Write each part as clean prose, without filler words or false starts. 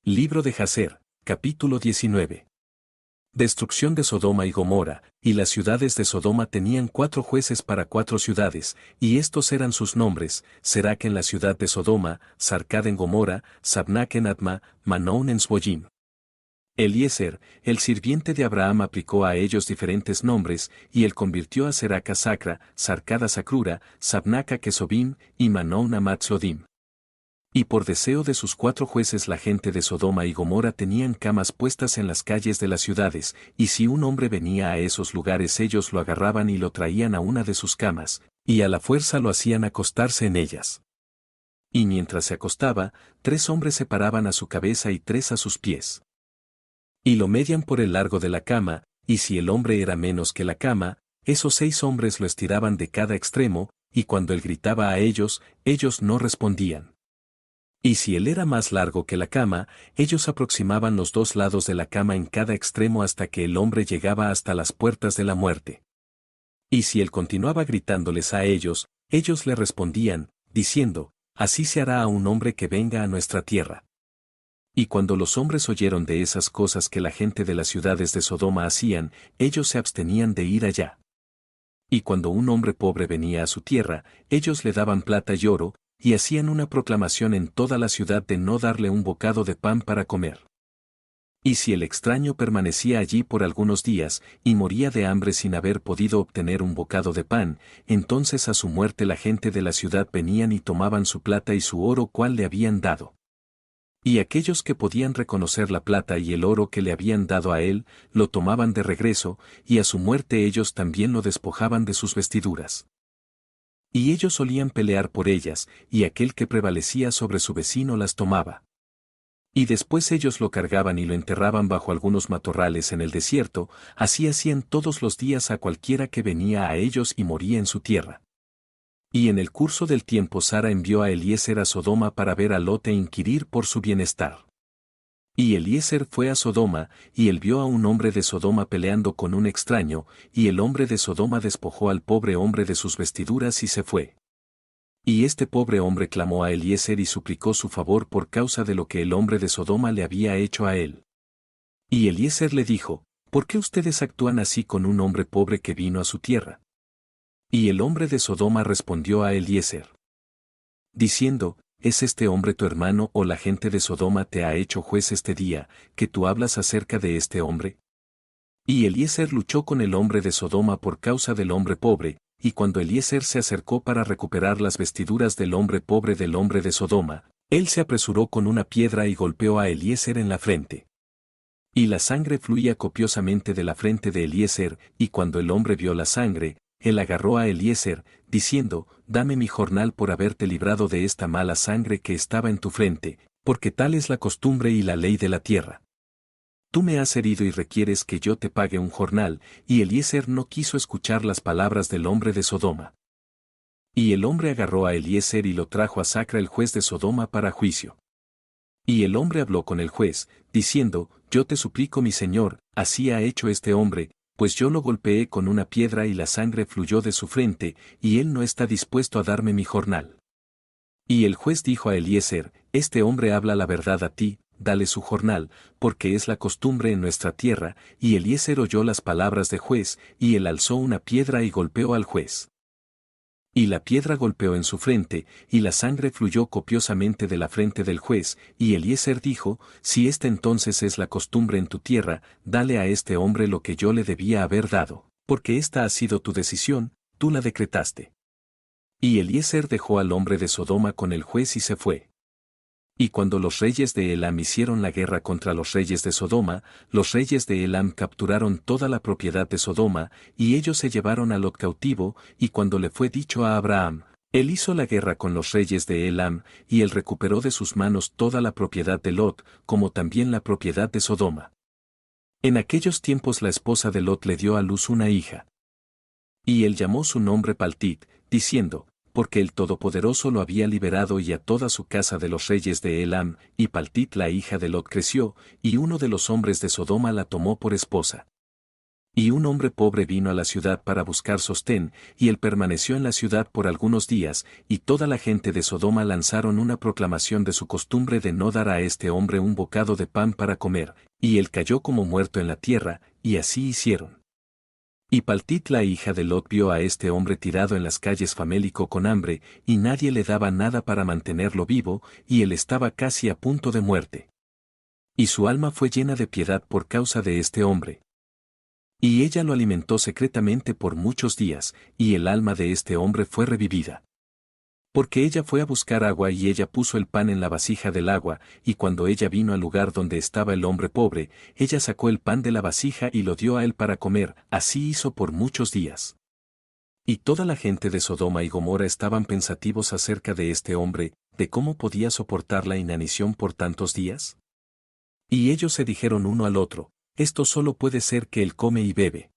Libro de Jacer, capítulo 19. Destrucción de Sodoma y Gomorra, y las ciudades de Sodoma tenían 4 jueces para 4 ciudades, y estos eran sus nombres: Serac en la ciudad de Sodoma, Sarcad en Gomorra, Sabnac en Adma, Manoun en Sboyim. Eliezer, el sirviente de Abraham, aplicó a ellos diferentes nombres, y él convirtió a Serac a Sacra, Sarcad a Sacrura, Sabnac a Kesobim, y Manoun a Matzlodim. Y por deseo de sus 4 jueces la gente de Sodoma y Gomorra tenían camas puestas en las calles de las ciudades, y si un hombre venía a esos lugares ellos lo agarraban y lo traían a una de sus camas, y a la fuerza lo hacían acostarse en ellas. Y mientras se acostaba, 3 hombres se paraban a su cabeza y 3 a sus pies. Y lo medían por el largo de la cama, y si el hombre era menos que la cama, esos 6 hombres lo estiraban de cada extremo, y cuando él gritaba a ellos, ellos no respondían. Y si él era más largo que la cama, ellos aproximaban los 2 lados de la cama en cada extremo hasta que el hombre llegaba hasta las puertas de la muerte. Y si él continuaba gritándoles a ellos, ellos le respondían, diciendo: así se hará a un hombre que venga a nuestra tierra. Y cuando los hombres oyeron de esas cosas que la gente de las ciudades de Sodoma hacían, ellos se abstenían de ir allá. Y cuando un hombre pobre venía a su tierra, ellos le daban plata y oro, y hacían una proclamación en toda la ciudad de no darle un bocado de pan para comer. Y si el extraño permanecía allí por algunos días, y moría de hambre sin haber podido obtener un bocado de pan, entonces a su muerte la gente de la ciudad venían y tomaban su plata y su oro cual le habían dado. Y aquellos que podían reconocer la plata y el oro que le habían dado a él, lo tomaban de regreso, y a su muerte ellos también lo despojaban de sus vestiduras. Y ellos solían pelear por ellas, y aquel que prevalecía sobre su vecino las tomaba. Y después ellos lo cargaban y lo enterraban bajo algunos matorrales en el desierto, así hacían todos los días a cualquiera que venía a ellos y moría en su tierra. Y en el curso del tiempo Sara envió a Eliezer a Sodoma para ver a Lot e inquirir por su bienestar. Y Eliezer fue a Sodoma, y él vio a un hombre de Sodoma peleando con un extraño, y el hombre de Sodoma despojó al pobre hombre de sus vestiduras y se fue. Y este pobre hombre clamó a Eliezer y suplicó su favor por causa de lo que el hombre de Sodoma le había hecho a él. Y Eliezer le dijo: ¿por qué ustedes actúan así con un hombre pobre que vino a su tierra? Y el hombre de Sodoma respondió a Eliezer, diciendo: ¿es este hombre tu hermano o la gente de Sodoma te ha hecho juez este día, que tú hablas acerca de este hombre? Y Eliezer luchó con el hombre de Sodoma por causa del hombre pobre, y cuando Eliezer se acercó para recuperar las vestiduras del hombre de Sodoma, él se apresuró con una piedra y golpeó a Eliezer en la frente. Y la sangre fluía copiosamente de la frente de Eliezer, y cuando el hombre vio la sangre, él agarró a Eliezer, diciendo: dame mi jornal por haberte librado de esta mala sangre que estaba en tu frente, porque tal es la costumbre y la ley de la tierra. Tú me has herido y requieres que yo te pague un jornal, y Eliezer no quiso escuchar las palabras del hombre de Sodoma. Y el hombre agarró a Eliezer y lo trajo a Sacra el juez de Sodoma para juicio. Y el hombre habló con el juez, diciendo: yo te suplico mi señor, así ha hecho este hombre, pues yo lo golpeé con una piedra y la sangre fluyó de su frente, y él no está dispuesto a darme mi jornal. Y el juez dijo a Eliezer: este hombre habla la verdad a ti, dale su jornal, porque es la costumbre en nuestra tierra. Y Eliezer oyó las palabras del juez, y él alzó una piedra y golpeó al juez. Y la piedra golpeó en su frente, y la sangre fluyó copiosamente de la frente del juez, y Eliezer dijo: si esta entonces es la costumbre en tu tierra, dale a este hombre lo que yo le debía haber dado, porque esta ha sido tu decisión, tú la decretaste. Y Eliezer dejó al hombre de Sodoma con el juez y se fue. Y cuando los reyes de Elam hicieron la guerra contra los reyes de Sodoma, los reyes de Elam capturaron toda la propiedad de Sodoma, y ellos se llevaron a Lot cautivo, y cuando le fue dicho a Abraham, él hizo la guerra con los reyes de Elam, y él recuperó de sus manos toda la propiedad de Lot, como también la propiedad de Sodoma. En aquellos tiempos la esposa de Lot le dio a luz una hija. Y él llamó su nombre Paltit, diciendo: porque el Todopoderoso lo había liberado y a toda su casa de los reyes de Elam, y Paltit la hija de Lot creció, y uno de los hombres de Sodoma la tomó por esposa. Y un hombre pobre vino a la ciudad para buscar sostén, y él permaneció en la ciudad por algunos días, y toda la gente de Sodoma lanzaron una proclamación de su costumbre de no dar a este hombre un bocado de pan para comer, y él cayó como muerto en la tierra, y así hicieron. Y Paltit la hija de Lot vio a este hombre tirado en las calles famélico con hambre, y nadie le daba nada para mantenerlo vivo, y él estaba casi a punto de muerte. Y su alma fue llena de piedad por causa de este hombre. Y ella lo alimentó secretamente por muchos días, y el alma de este hombre fue revivida. Porque ella fue a buscar agua y ella puso el pan en la vasija del agua, y cuando ella vino al lugar donde estaba el hombre pobre, ella sacó el pan de la vasija y lo dio a él para comer, así hizo por muchos días. Y toda la gente de Sodoma y Gomorra estaban pensativos acerca de este hombre, de cómo podía soportar la inanición por tantos días. Y ellos se dijeron uno al otro, esto solo puede ser que él come y bebe.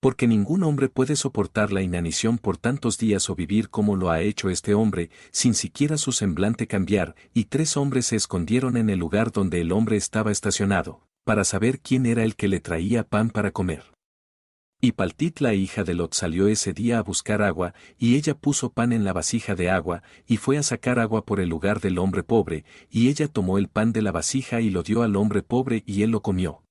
Porque ningún hombre puede soportar la inanición por tantos días o vivir como lo ha hecho este hombre, sin siquiera su semblante cambiar, y 3 hombres se escondieron en el lugar donde el hombre estaba estacionado, para saber quién era el que le traía pan para comer. Y Paltit la hija de Lot salió ese día a buscar agua, y ella puso pan en la vasija de agua, y fue a sacar agua por el lugar del hombre pobre, y ella tomó el pan de la vasija y lo dio al hombre pobre y él lo comió.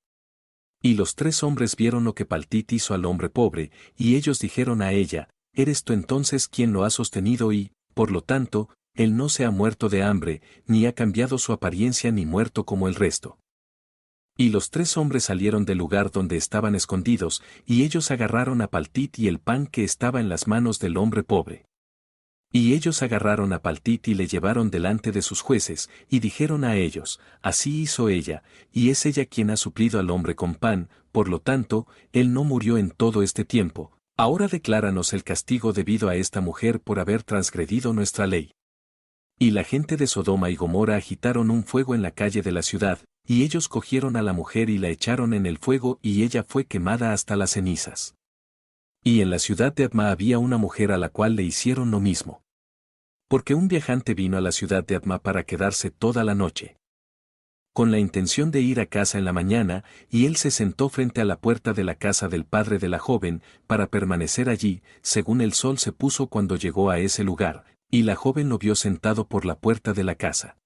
Y los 3 hombres vieron lo que Paltit hizo al hombre pobre, y ellos dijeron a ella, ¿eres tú entonces quien lo ha sostenido y, por lo tanto, él no se ha muerto de hambre, ni ha cambiado su apariencia ni muerto como el resto? Y los 3 hombres salieron del lugar donde estaban escondidos, y ellos agarraron a Paltit y el pan que estaba en las manos del hombre pobre. Y ellos agarraron a Paltit y le llevaron delante de sus jueces, y dijeron a ellos, así hizo ella, y es ella quien ha suplido al hombre con pan, por lo tanto, él no murió en todo este tiempo, ahora decláranos el castigo debido a esta mujer por haber transgredido nuestra ley. Y la gente de Sodoma y Gomorra agitaron un fuego en la calle de la ciudad, y ellos cogieron a la mujer y la echaron en el fuego y ella fue quemada hasta las cenizas. Y en la ciudad de Adma había una mujer a la cual le hicieron lo mismo. Porque un viajante vino a la ciudad de Adma para quedarse toda la noche, con la intención de ir a casa en la mañana, y él se sentó frente a la puerta de la casa del padre de la joven, para permanecer allí, según el sol se puso cuando llegó a ese lugar, y la joven lo vio sentado por la puerta de la casa.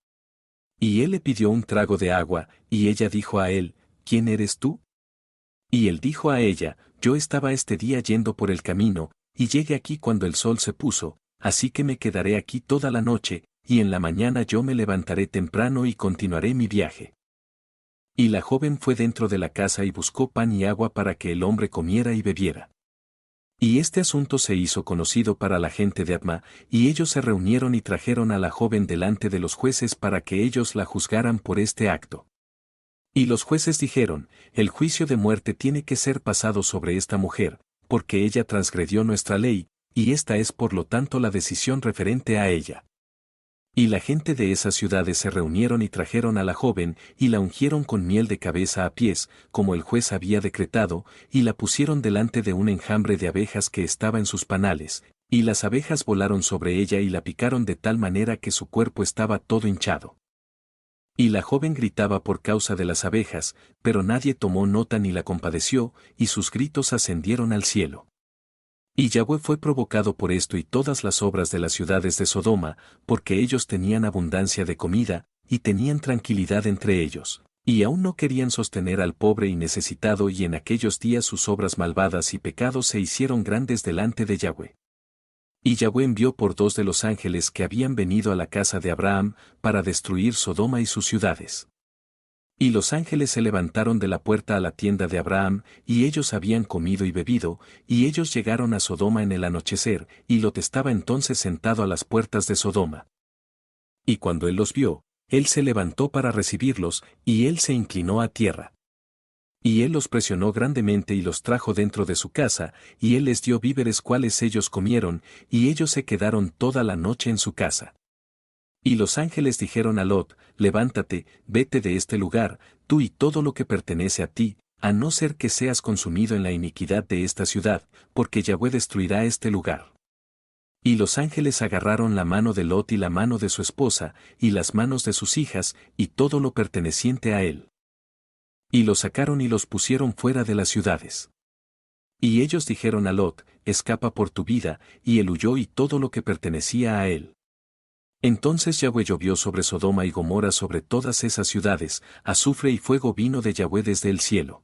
Y él le pidió un trago de agua, y ella dijo a él, ¿quién eres tú? Y él dijo a ella, yo estaba este día yendo por el camino, y llegué aquí cuando el sol se puso, así que me quedaré aquí toda la noche, y en la mañana yo me levantaré temprano y continuaré mi viaje. Y la joven fue dentro de la casa y buscó pan y agua para que el hombre comiera y bebiera. Y este asunto se hizo conocido para la gente de Adma, y ellos se reunieron y trajeron a la joven delante de los jueces para que ellos la juzgaran por este acto. Y los jueces dijeron, el juicio de muerte tiene que ser pasado sobre esta mujer, porque ella transgredió nuestra ley, y esta es por lo tanto la decisión referente a ella. Y la gente de esas ciudades se reunieron y trajeron a la joven, y la ungieron con miel de cabeza a pies, como el juez había decretado, y la pusieron delante de un enjambre de abejas que estaba en sus panales, y las abejas volaron sobre ella y la picaron de tal manera que su cuerpo estaba todo hinchado. Y la joven gritaba por causa de las abejas, pero nadie tomó nota ni la compadeció, y sus gritos ascendieron al cielo. Y Yahweh fue provocado por esto y todas las obras de las ciudades de Sodoma, porque ellos tenían abundancia de comida, y tenían tranquilidad entre ellos, y aún no querían sostener al pobre y necesitado, y en aquellos días sus obras malvadas y pecados se hicieron grandes delante de Yahweh. Y Yahweh envió por 2 de los ángeles que habían venido a la casa de Abraham, para destruir Sodoma y sus ciudades. Y los ángeles se levantaron de la puerta a la tienda de Abraham, y ellos habían comido y bebido, y ellos llegaron a Sodoma en el anochecer, y Lot estaba entonces sentado a las puertas de Sodoma. Y cuando él los vio, él se levantó para recibirlos, y él se inclinó a tierra. Y él los presionó grandemente y los trajo dentro de su casa, y él les dio víveres cuales ellos comieron, y ellos se quedaron toda la noche en su casa. Y los ángeles dijeron a Lot, levántate, vete de este lugar, tú y todo lo que pertenece a ti, a no ser que seas consumido en la iniquidad de esta ciudad, porque Yahweh destruirá este lugar. Y los ángeles agarraron la mano de Lot y la mano de su esposa, y las manos de sus hijas, y todo lo perteneciente a él. Y los sacaron y los pusieron fuera de las ciudades. Y ellos dijeron a Lot, escapa por tu vida, y él huyó y todo lo que pertenecía a él. Entonces Yahweh llovió sobre Sodoma y Gomorra, sobre todas esas ciudades, azufre y fuego vino de Yahweh desde el cielo.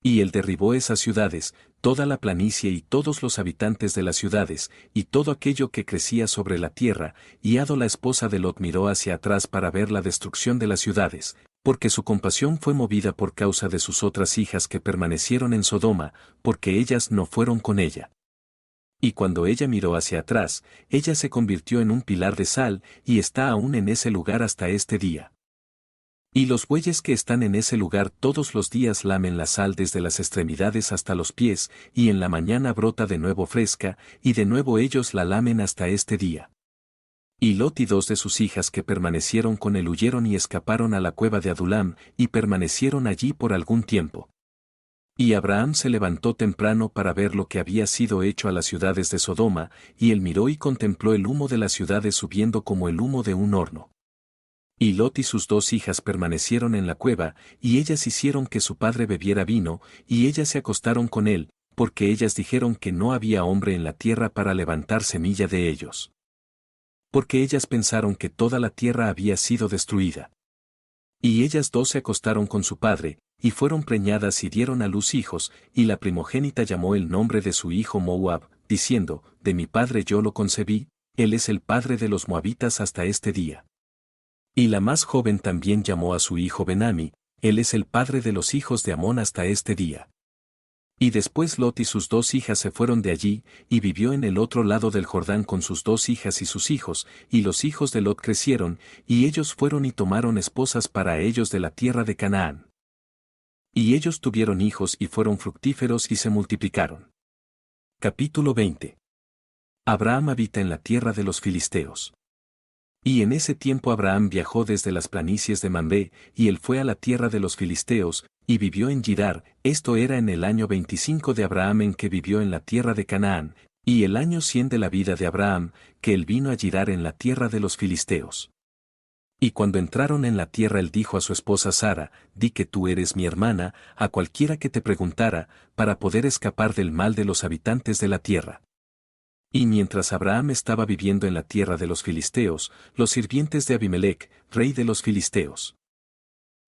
Y él derribó esas ciudades, toda la planicie y todos los habitantes de las ciudades, y todo aquello que crecía sobre la tierra, y Ado la esposa de Lot miró hacia atrás para ver la destrucción de las ciudades, porque su compasión fue movida por causa de sus otras hijas que permanecieron en Sodoma, porque ellas no fueron con ella. Y cuando ella miró hacia atrás, ella se convirtió en un pilar de sal, y está aún en ese lugar hasta este día. Y los bueyes que están en ese lugar todos los días lamen la sal desde las extremidades hasta los pies, y en la mañana brota de nuevo fresca, y de nuevo ellos la lamen hasta este día. Y Lot y dos de sus hijas que permanecieron con él huyeron y escaparon a la cueva de Adulam, y permanecieron allí por algún tiempo. Y Abraham se levantó temprano para ver lo que había sido hecho a las ciudades de Sodoma, y él miró y contempló el humo de las ciudades subiendo como el humo de un horno. Y Lot y sus dos hijas permanecieron en la cueva, y ellas hicieron que su padre bebiera vino, y ellas se acostaron con él, porque ellas dijeron que no había hombre en la tierra para levantar semilla de ellos. Porque ellas pensaron que toda la tierra había sido destruida. Y ellas dos se acostaron con su padre, y fueron preñadas y dieron a luz hijos, y la primogénita llamó el nombre de su hijo Moab, diciendo, de mi padre yo lo concebí, él es el padre de los moabitas hasta este día. Y la más joven también llamó a su hijo Benami, él es el padre de los hijos de Amón hasta este día. Y después Lot y sus dos hijas se fueron de allí, y vivió en el otro lado del Jordán con sus dos hijas y sus hijos, y los hijos de Lot crecieron, y ellos fueron y tomaron esposas para ellos de la tierra de Canaán. Y ellos tuvieron hijos y fueron fructíferos y se multiplicaron. Capítulo 20. Abraham habita en la tierra de los filisteos. Y en ese tiempo Abraham viajó desde las planicies de Mamre, y él fue a la tierra de los filisteos, y vivió en Girar, esto era en el año 25 de Abraham en que vivió en la tierra de Canaán, y el año 100 de la vida de Abraham, que él vino a Girar en la tierra de los filisteos. Y cuando entraron en la tierra él dijo a su esposa Sara, di que tú eres mi hermana, a cualquiera que te preguntara, para poder escapar del mal de los habitantes de la tierra. Y mientras Abraham estaba viviendo en la tierra de los filisteos, los sirvientes de Abimelec, rey de los filisteos,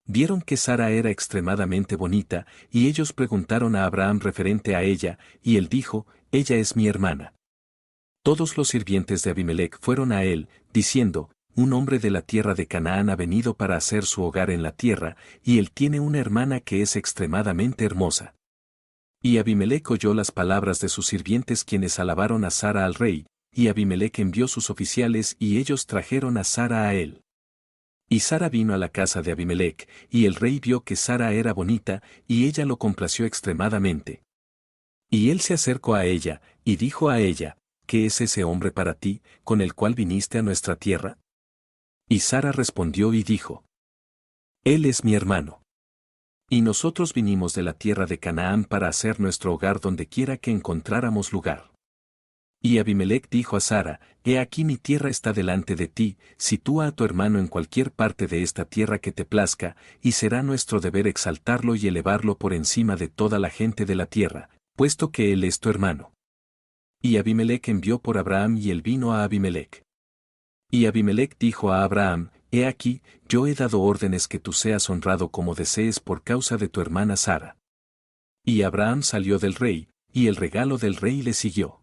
vieron que Sara era extremadamente bonita, y ellos preguntaron a Abraham referente a ella, y él dijo, ella es mi hermana. Todos los sirvientes de Abimelec fueron a él, diciendo, un hombre de la tierra de Canaán ha venido para hacer su hogar en la tierra, y él tiene una hermana que es extremadamente hermosa. Y Abimelec oyó las palabras de sus sirvientes quienes alabaron a Sara al rey, y Abimelec envió sus oficiales y ellos trajeron a Sara a él. Y Sara vino a la casa de Abimelec, y el rey vio que Sara era bonita, y ella lo complació extremadamente. Y él se acercó a ella, y dijo a ella, ¿qué es ese hombre para ti, con el cual viniste a nuestra tierra? Y Sara respondió y dijo, él es mi hermano. Y nosotros vinimos de la tierra de Canaán para hacer nuestro hogar donde quiera que encontráramos lugar. Y Abimelec dijo a Sara, he aquí mi tierra está delante de ti, sitúa a tu hermano en cualquier parte de esta tierra que te plazca, y será nuestro deber exaltarlo y elevarlo por encima de toda la gente de la tierra, puesto que él es tu hermano. Y Abimelec envió por Abraham y él vino a Abimelec. Y Abimelec dijo a Abraham, he aquí, yo he dado órdenes que tú seas honrado como desees por causa de tu hermana Sara. Y Abraham salió del rey, y el regalo del rey le siguió.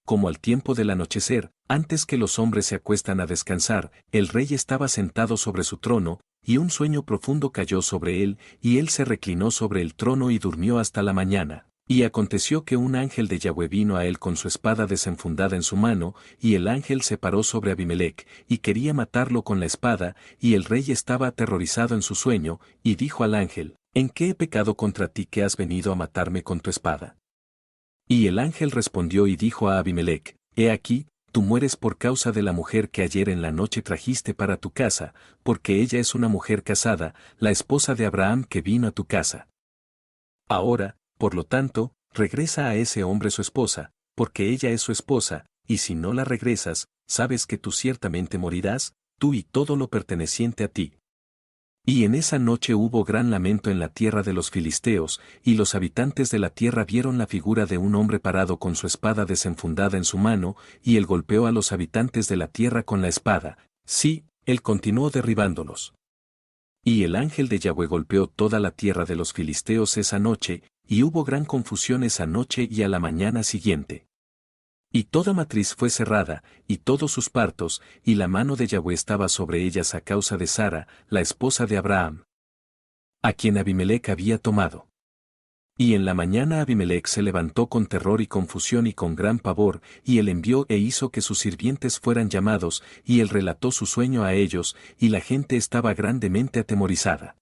Como al tiempo del anochecer, antes que los hombres se acuestan a descansar, el rey estaba sentado sobre su trono, y un sueño profundo cayó sobre él, y él se reclinó sobre el trono y durmió hasta la mañana. Y aconteció que un ángel de Yahweh vino a él con su espada desenfundada en su mano, y el ángel se paró sobre Abimelec, y quería matarlo con la espada, y el rey estaba aterrorizado en su sueño, y dijo al ángel, ¿en qué he pecado contra ti que has venido a matarme con tu espada? Y el ángel respondió y dijo a Abimelec, he aquí, tú mueres por causa de la mujer que ayer en la noche trajiste para tu casa, porque ella es una mujer casada, la esposa de Abraham que vino a tu casa. Ahora, por lo tanto, regresa a ese hombre su esposa, porque ella es su esposa, y si no la regresas, sabes que tú ciertamente morirás, tú y todo lo perteneciente a ti. Y en esa noche hubo gran lamento en la tierra de los filisteos, y los habitantes de la tierra vieron la figura de un hombre parado con su espada desenfundada en su mano, y él golpeó a los habitantes de la tierra con la espada. Sí, él continuó derribándolos. Y el ángel de Yahweh golpeó toda la tierra de los filisteos esa noche, y hubo gran confusión esa noche y a la mañana siguiente. Y toda matriz fue cerrada, y todos sus partos, y la mano de Yahweh estaba sobre ellas a causa de Sara, la esposa de Abraham, a quien Abimelech había tomado. Y en la mañana Abimelech se levantó con terror y confusión y con gran pavor, y él envió e hizo que sus sirvientes fueran llamados, y él relató su sueño a ellos, y la gente estaba grandemente atemorizada.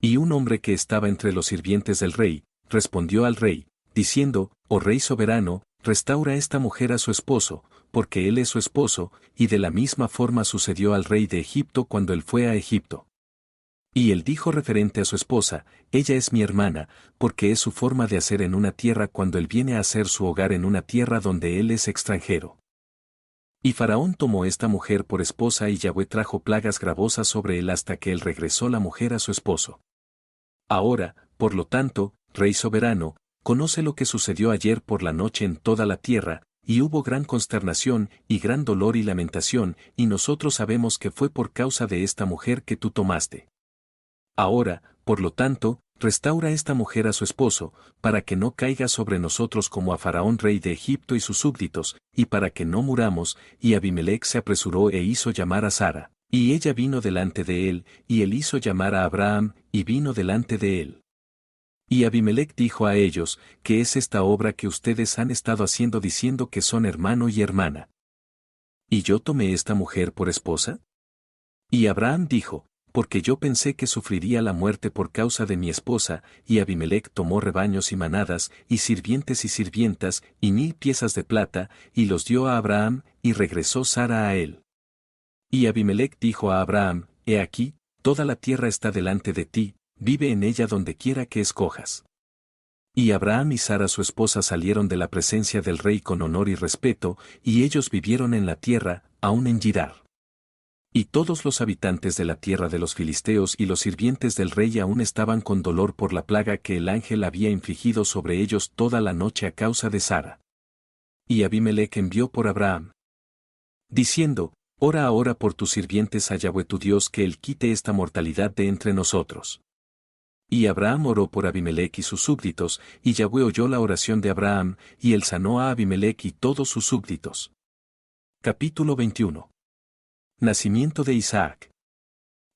Y un hombre que estaba entre los sirvientes del rey, respondió al rey, diciendo, Oh rey soberano, restaura esta mujer a su esposo, porque él es su esposo, y de la misma forma sucedió al rey de Egipto cuando él fue a Egipto. Y él dijo referente a su esposa, ella es mi hermana, porque es su forma de hacer en una tierra cuando él viene a hacer su hogar en una tierra donde él es extranjero. Y Faraón tomó esta mujer por esposa y Yahweh trajo plagas gravosas sobre él hasta que él regresó la mujer a su esposo. Ahora, por lo tanto, rey soberano, conoce lo que sucedió ayer por la noche en toda la tierra, y hubo gran consternación, y gran dolor y lamentación, y nosotros sabemos que fue por causa de esta mujer que tú tomaste. Ahora, por lo tanto, restaura esta mujer a su esposo, para que no caiga sobre nosotros como a Faraón rey de Egipto y sus súbditos, y para que no muramos, y Abimelech se apresuró e hizo llamar a Sara, y ella vino delante de él, y él hizo llamar a Abraham, y vino delante de él. Y Abimelech dijo a ellos, ¿qué es esta obra que ustedes han estado haciendo diciendo que son hermano y hermana? ¿Y yo tomé esta mujer por esposa? Y Abraham dijo, porque yo pensé que sufriría la muerte por causa de mi esposa, y Abimelech tomó rebaños y manadas, y sirvientas, y 1000 piezas de plata, y los dio a Abraham, y regresó Sara a él. Y Abimelech dijo a Abraham, He aquí, toda la tierra está delante de ti, vive en ella donde quiera que escojas. Y Abraham y Sara su esposa salieron de la presencia del rey con honor y respeto, y ellos vivieron en la tierra, aún en Gidar. Y todos los habitantes de la tierra de los filisteos y los sirvientes del rey aún estaban con dolor por la plaga que el ángel había infligido sobre ellos toda la noche a causa de Sara. Y Abimelech envió por Abraham, diciendo, Ora ahora por tus sirvientes a Yahweh tu Dios que él quite esta mortalidad de entre nosotros. Y Abraham oró por Abimelech y sus súbditos, y Yahweh oyó la oración de Abraham, y él sanó a Abimelech y todos sus súbditos. Capítulo 21. Nacimiento de Isaac.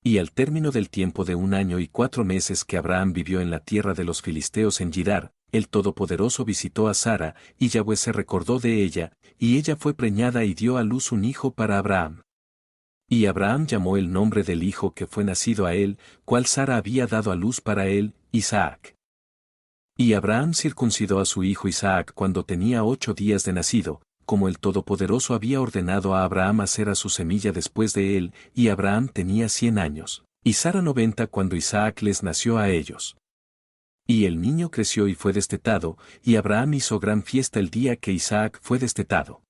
Y al término del tiempo de 1 año y 4 meses que Abraham vivió en la tierra de los filisteos en Gidar, el Todopoderoso visitó a Sara, y Yahweh se recordó de ella, y ella fue preñada y dio a luz un hijo para Abraham. Y Abraham llamó el nombre del hijo que fue nacido a él, cual Sara había dado a luz para él, Isaac. Y Abraham circuncidó a su hijo Isaac cuando tenía 8 días de nacido, como el Todopoderoso había ordenado a Abraham hacer a su semilla después de él, y Abraham tenía 100 años, y Sara 90 cuando Isaac les nació a ellos. Y el niño creció y fue destetado, y Abraham hizo gran fiesta el día que Isaac fue destetado.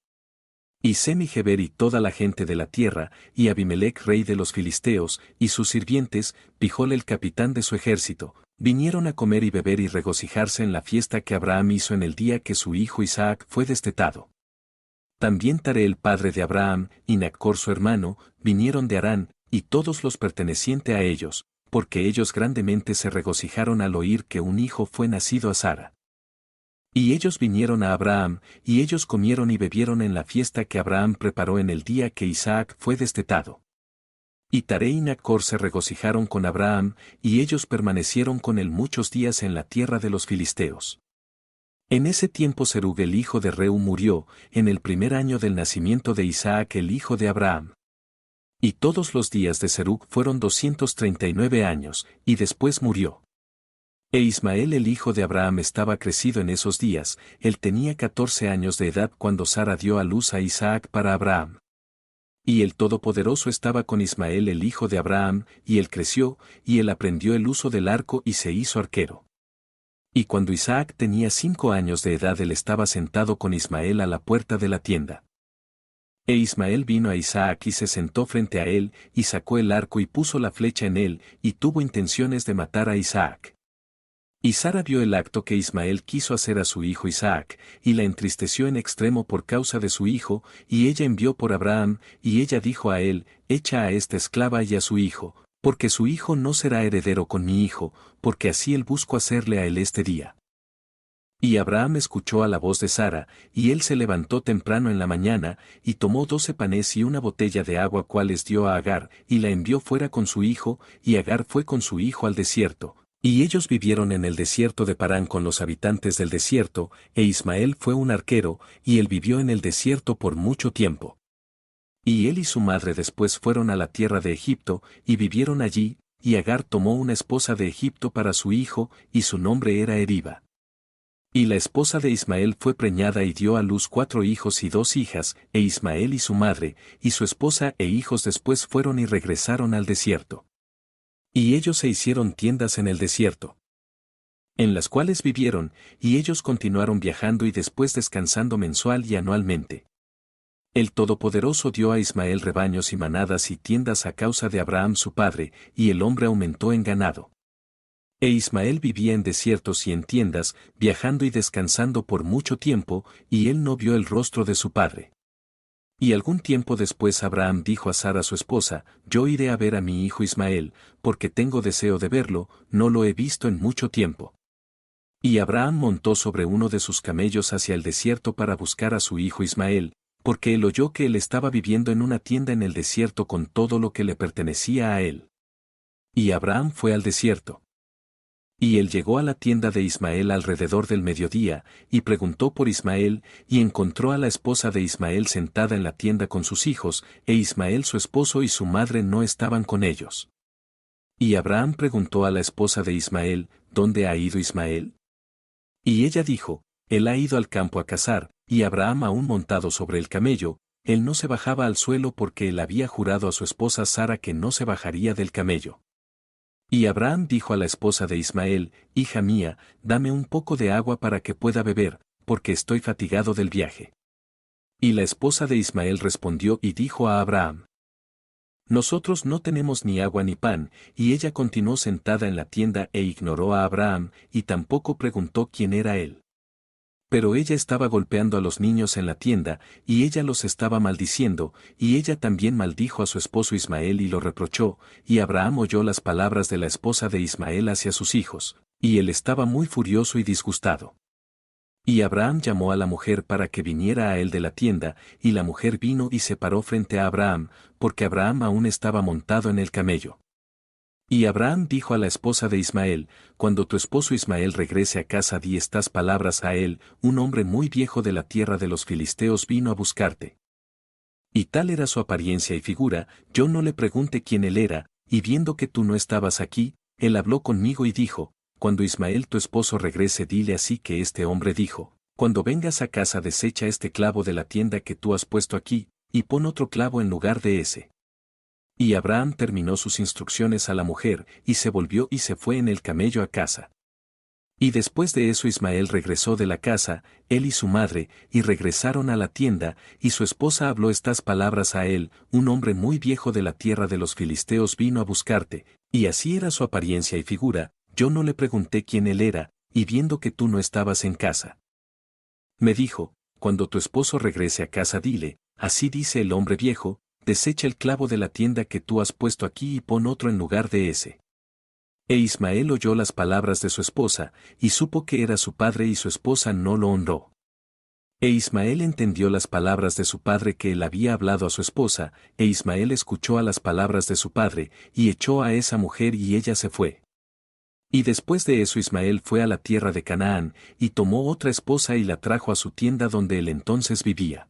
Y Sem y Geber y toda la gente de la tierra, y Abimelech rey de los filisteos, y sus sirvientes, Pijol el capitán de su ejército, vinieron a comer y beber y regocijarse en la fiesta que Abraham hizo en el día que su hijo Isaac fue destetado. También Taré el padre de Abraham, y Nacor su hermano, vinieron de Harán, y todos los pertenecientes a ellos, porque ellos grandemente se regocijaron al oír que un hijo fue nacido a Sara. Y ellos vinieron a Abraham, y ellos comieron y bebieron en la fiesta que Abraham preparó en el día que Isaac fue destetado. Y Taré y Nacor se regocijaron con Abraham, y ellos permanecieron con él muchos días en la tierra de los filisteos. En ese tiempo Serug el hijo de Reu murió, en el primer año del nacimiento de Isaac el hijo de Abraham. Y todos los días de Serug fueron 239 años, y después murió. E Ismael el hijo de Abraham estaba crecido en esos días, él tenía 14 años de edad cuando Sara dio a luz a Isaac para Abraham. Y el Todopoderoso estaba con Ismael el hijo de Abraham, y él creció, y él aprendió el uso del arco y se hizo arquero. Y cuando Isaac tenía 5 años de edad él estaba sentado con Ismael a la puerta de la tienda. E Ismael vino a Isaac y se sentó frente a él, y sacó el arco y puso la flecha en él, y tuvo intenciones de matar a Isaac. Y Sara vio el acto que Ismael quiso hacer a su hijo Isaac, y la entristeció en extremo por causa de su hijo, y ella envió por Abraham, y ella dijo a él, echa a esta esclava y a su hijo, porque su hijo no será heredero con mi hijo, porque así él buscó hacerle a él este día. Y Abraham escuchó a la voz de Sara, y él se levantó temprano en la mañana, y tomó 12 panes y una botella de agua cuales dio a Agar, y la envió fuera con su hijo, y Agar fue con su hijo al desierto. Y ellos vivieron en el desierto de Parán con los habitantes del desierto, e Ismael fue un arquero, y él vivió en el desierto por mucho tiempo. Y él y su madre después fueron a la tierra de Egipto, y vivieron allí, y Agar tomó una esposa de Egipto para su hijo, y su nombre era Eriba. Y la esposa de Ismael fue preñada y dio a luz 4 hijos y 2 hijas, e Ismael y su madre, y su esposa e hijos después fueron y regresaron al desierto. Y ellos se hicieron tiendas en el desierto, en las cuales vivieron, y ellos continuaron viajando y después descansando mensual y anualmente. El Todopoderoso dio a Ismael rebaños y manadas y tiendas a causa de Abraham su padre, y el hombre aumentó en ganado. E Ismael vivía en desiertos y en tiendas, viajando y descansando por mucho tiempo, y él no vio el rostro de su padre. Y algún tiempo después Abraham dijo a Sara su esposa, yo iré a ver a mi hijo Ismael, porque tengo deseo de verlo, no lo he visto en mucho tiempo. Y Abraham montó sobre uno de sus camellos hacia el desierto para buscar a su hijo Ismael, porque él oyó que él estaba viviendo en una tienda en el desierto con todo lo que le pertenecía a él. Y Abraham fue al desierto. Y él llegó a la tienda de Ismael alrededor del mediodía, y preguntó por Ismael, y encontró a la esposa de Ismael sentada en la tienda con sus hijos, e Ismael su esposo y su madre no estaban con ellos. Y Abraham preguntó a la esposa de Ismael, ¿dónde ha ido Ismael? Y ella dijo, él ha ido al campo a cazar, y Abraham aún montado sobre el camello, él no se bajaba al suelo porque él había jurado a su esposa Sara que no se bajaría del camello. Y Abraham dijo a la esposa de Ismael, hija mía, dame un poco de agua para que pueda beber, porque estoy fatigado del viaje. Y la esposa de Ismael respondió y dijo a Abraham, nosotros no tenemos ni agua ni pan, y ella continuó sentada en la tienda e ignoró a Abraham, y tampoco preguntó quién era él. Pero ella estaba golpeando a los niños en la tienda, y ella los estaba maldiciendo, y ella también maldijo a su esposo Ismael y lo reprochó, y Abraham oyó las palabras de la esposa de Ismael hacia sus hijos, y él estaba muy furioso y disgustado. Y Abraham llamó a la mujer para que viniera a él de la tienda, y la mujer vino y se paró frente a Abraham, porque Abraham aún estaba montado en el camello. Y Abraham dijo a la esposa de Ismael, cuando tu esposo Ismael regrese a casa di estas palabras a él, un hombre muy viejo de la tierra de los filisteos vino a buscarte. Y tal era su apariencia y figura, yo no le pregunté quién él era, y viendo que tú no estabas aquí, él habló conmigo y dijo, cuando Ismael tu esposo regrese dile así que este hombre dijo, cuando vengas a casa desecha este clavo de la tienda que tú has puesto aquí, y pon otro clavo en lugar de ese. Y Abraham terminó sus instrucciones a la mujer, y se volvió y se fue en el camello a casa. Y después de eso Ismael regresó de la casa, él y su madre, y regresaron a la tienda, y su esposa habló estas palabras a él, un hombre muy viejo de la tierra de los filisteos vino a buscarte, y así era su apariencia y figura, yo no le pregunté quién él era, y viendo que tú no estabas en casa. Me dijo, cuando tu esposo regrese a casa dile, así dice el hombre viejo, desecha el clavo de la tienda que tú has puesto aquí y pon otro en lugar de ese. E Ismael oyó las palabras de su esposa, y supo que era su padre y su esposa no lo honró. E Ismael entendió las palabras de su padre que él había hablado a su esposa, e Ismael escuchó a las palabras de su padre, y echó a esa mujer y ella se fue. Y después de eso Ismael fue a la tierra de Canaán, y tomó otra esposa y la trajo a su tienda donde él entonces vivía.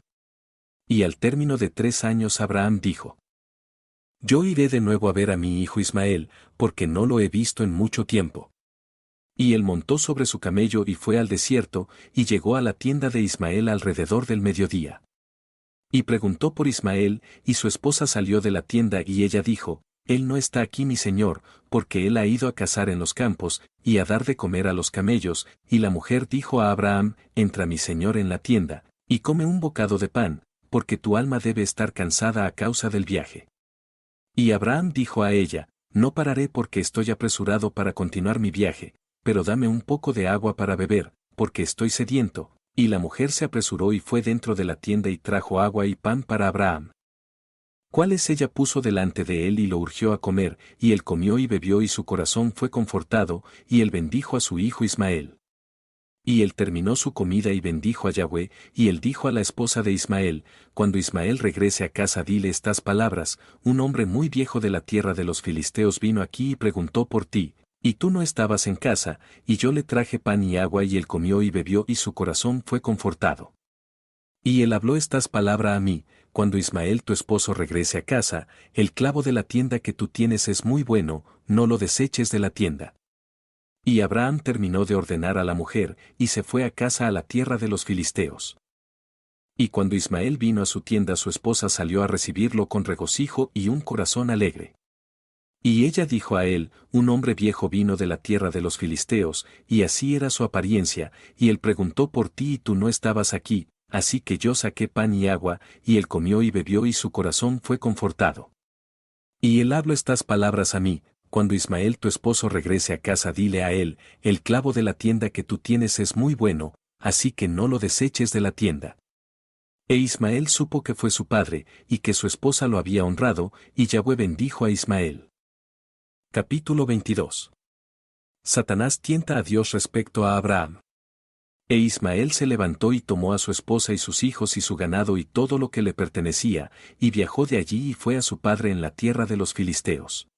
Y al término de 3 años Abraham dijo, yo iré de nuevo a ver a mi hijo Ismael, porque no lo he visto en mucho tiempo. Y él montó sobre su camello y fue al desierto, y llegó a la tienda de Ismael alrededor del mediodía. Y preguntó por Ismael, y su esposa salió de la tienda y ella dijo, él no está aquí mi señor, porque él ha ido a cazar en los campos, y a dar de comer a los camellos, y la mujer dijo a Abraham, entra mi señor en la tienda, y come un bocado de pan, porque tu alma debe estar cansada a causa del viaje. Y Abraham dijo a ella, no pararé porque estoy apresurado para continuar mi viaje, pero dame un poco de agua para beber, porque estoy sediento. Y la mujer se apresuró y fue dentro de la tienda y trajo agua y pan para Abraham. Cuales ella puso delante de él y lo urgió a comer, y él comió y bebió y su corazón fue confortado, y él bendijo a su hijo Ismael. Y él terminó su comida y bendijo a Yahweh, y él dijo a la esposa de Ismael, cuando Ismael regrese a casa dile estas palabras, un hombre muy viejo de la tierra de los filisteos vino aquí y preguntó por ti, y tú no estabas en casa, y yo le traje pan y agua y él comió y bebió y su corazón fue confortado. Y él habló estas palabras a mí, cuando Ismael tu esposo regrese a casa, el clavo de la tienda que tú tienes es muy bueno, no lo deseches de la tienda. Y Abraham terminó de ordenar a la mujer, y se fue a casa a la tierra de los filisteos. Y cuando Ismael vino a su tienda su esposa salió a recibirlo con regocijo y un corazón alegre. Y ella dijo a él, un hombre viejo vino de la tierra de los filisteos, y así era su apariencia, y él preguntó por ti y tú no estabas aquí, así que yo saqué pan y agua, y él comió y bebió y su corazón fue confortado. Y él habló estas palabras a mí, cuando Ismael tu esposo regrese a casa dile a él, el clavo de la tienda que tú tienes es muy bueno, así que no lo deseches de la tienda. E Ismael supo que fue su padre, y que su esposa lo había honrado, y Yahweh bendijo a Ismael. Capítulo 22. Satanás tienta a Dios respecto a Abraham. E Ismael se levantó y tomó a su esposa y sus hijos y su ganado y todo lo que le pertenecía, y viajó de allí y fue a su padre en la tierra de los filisteos.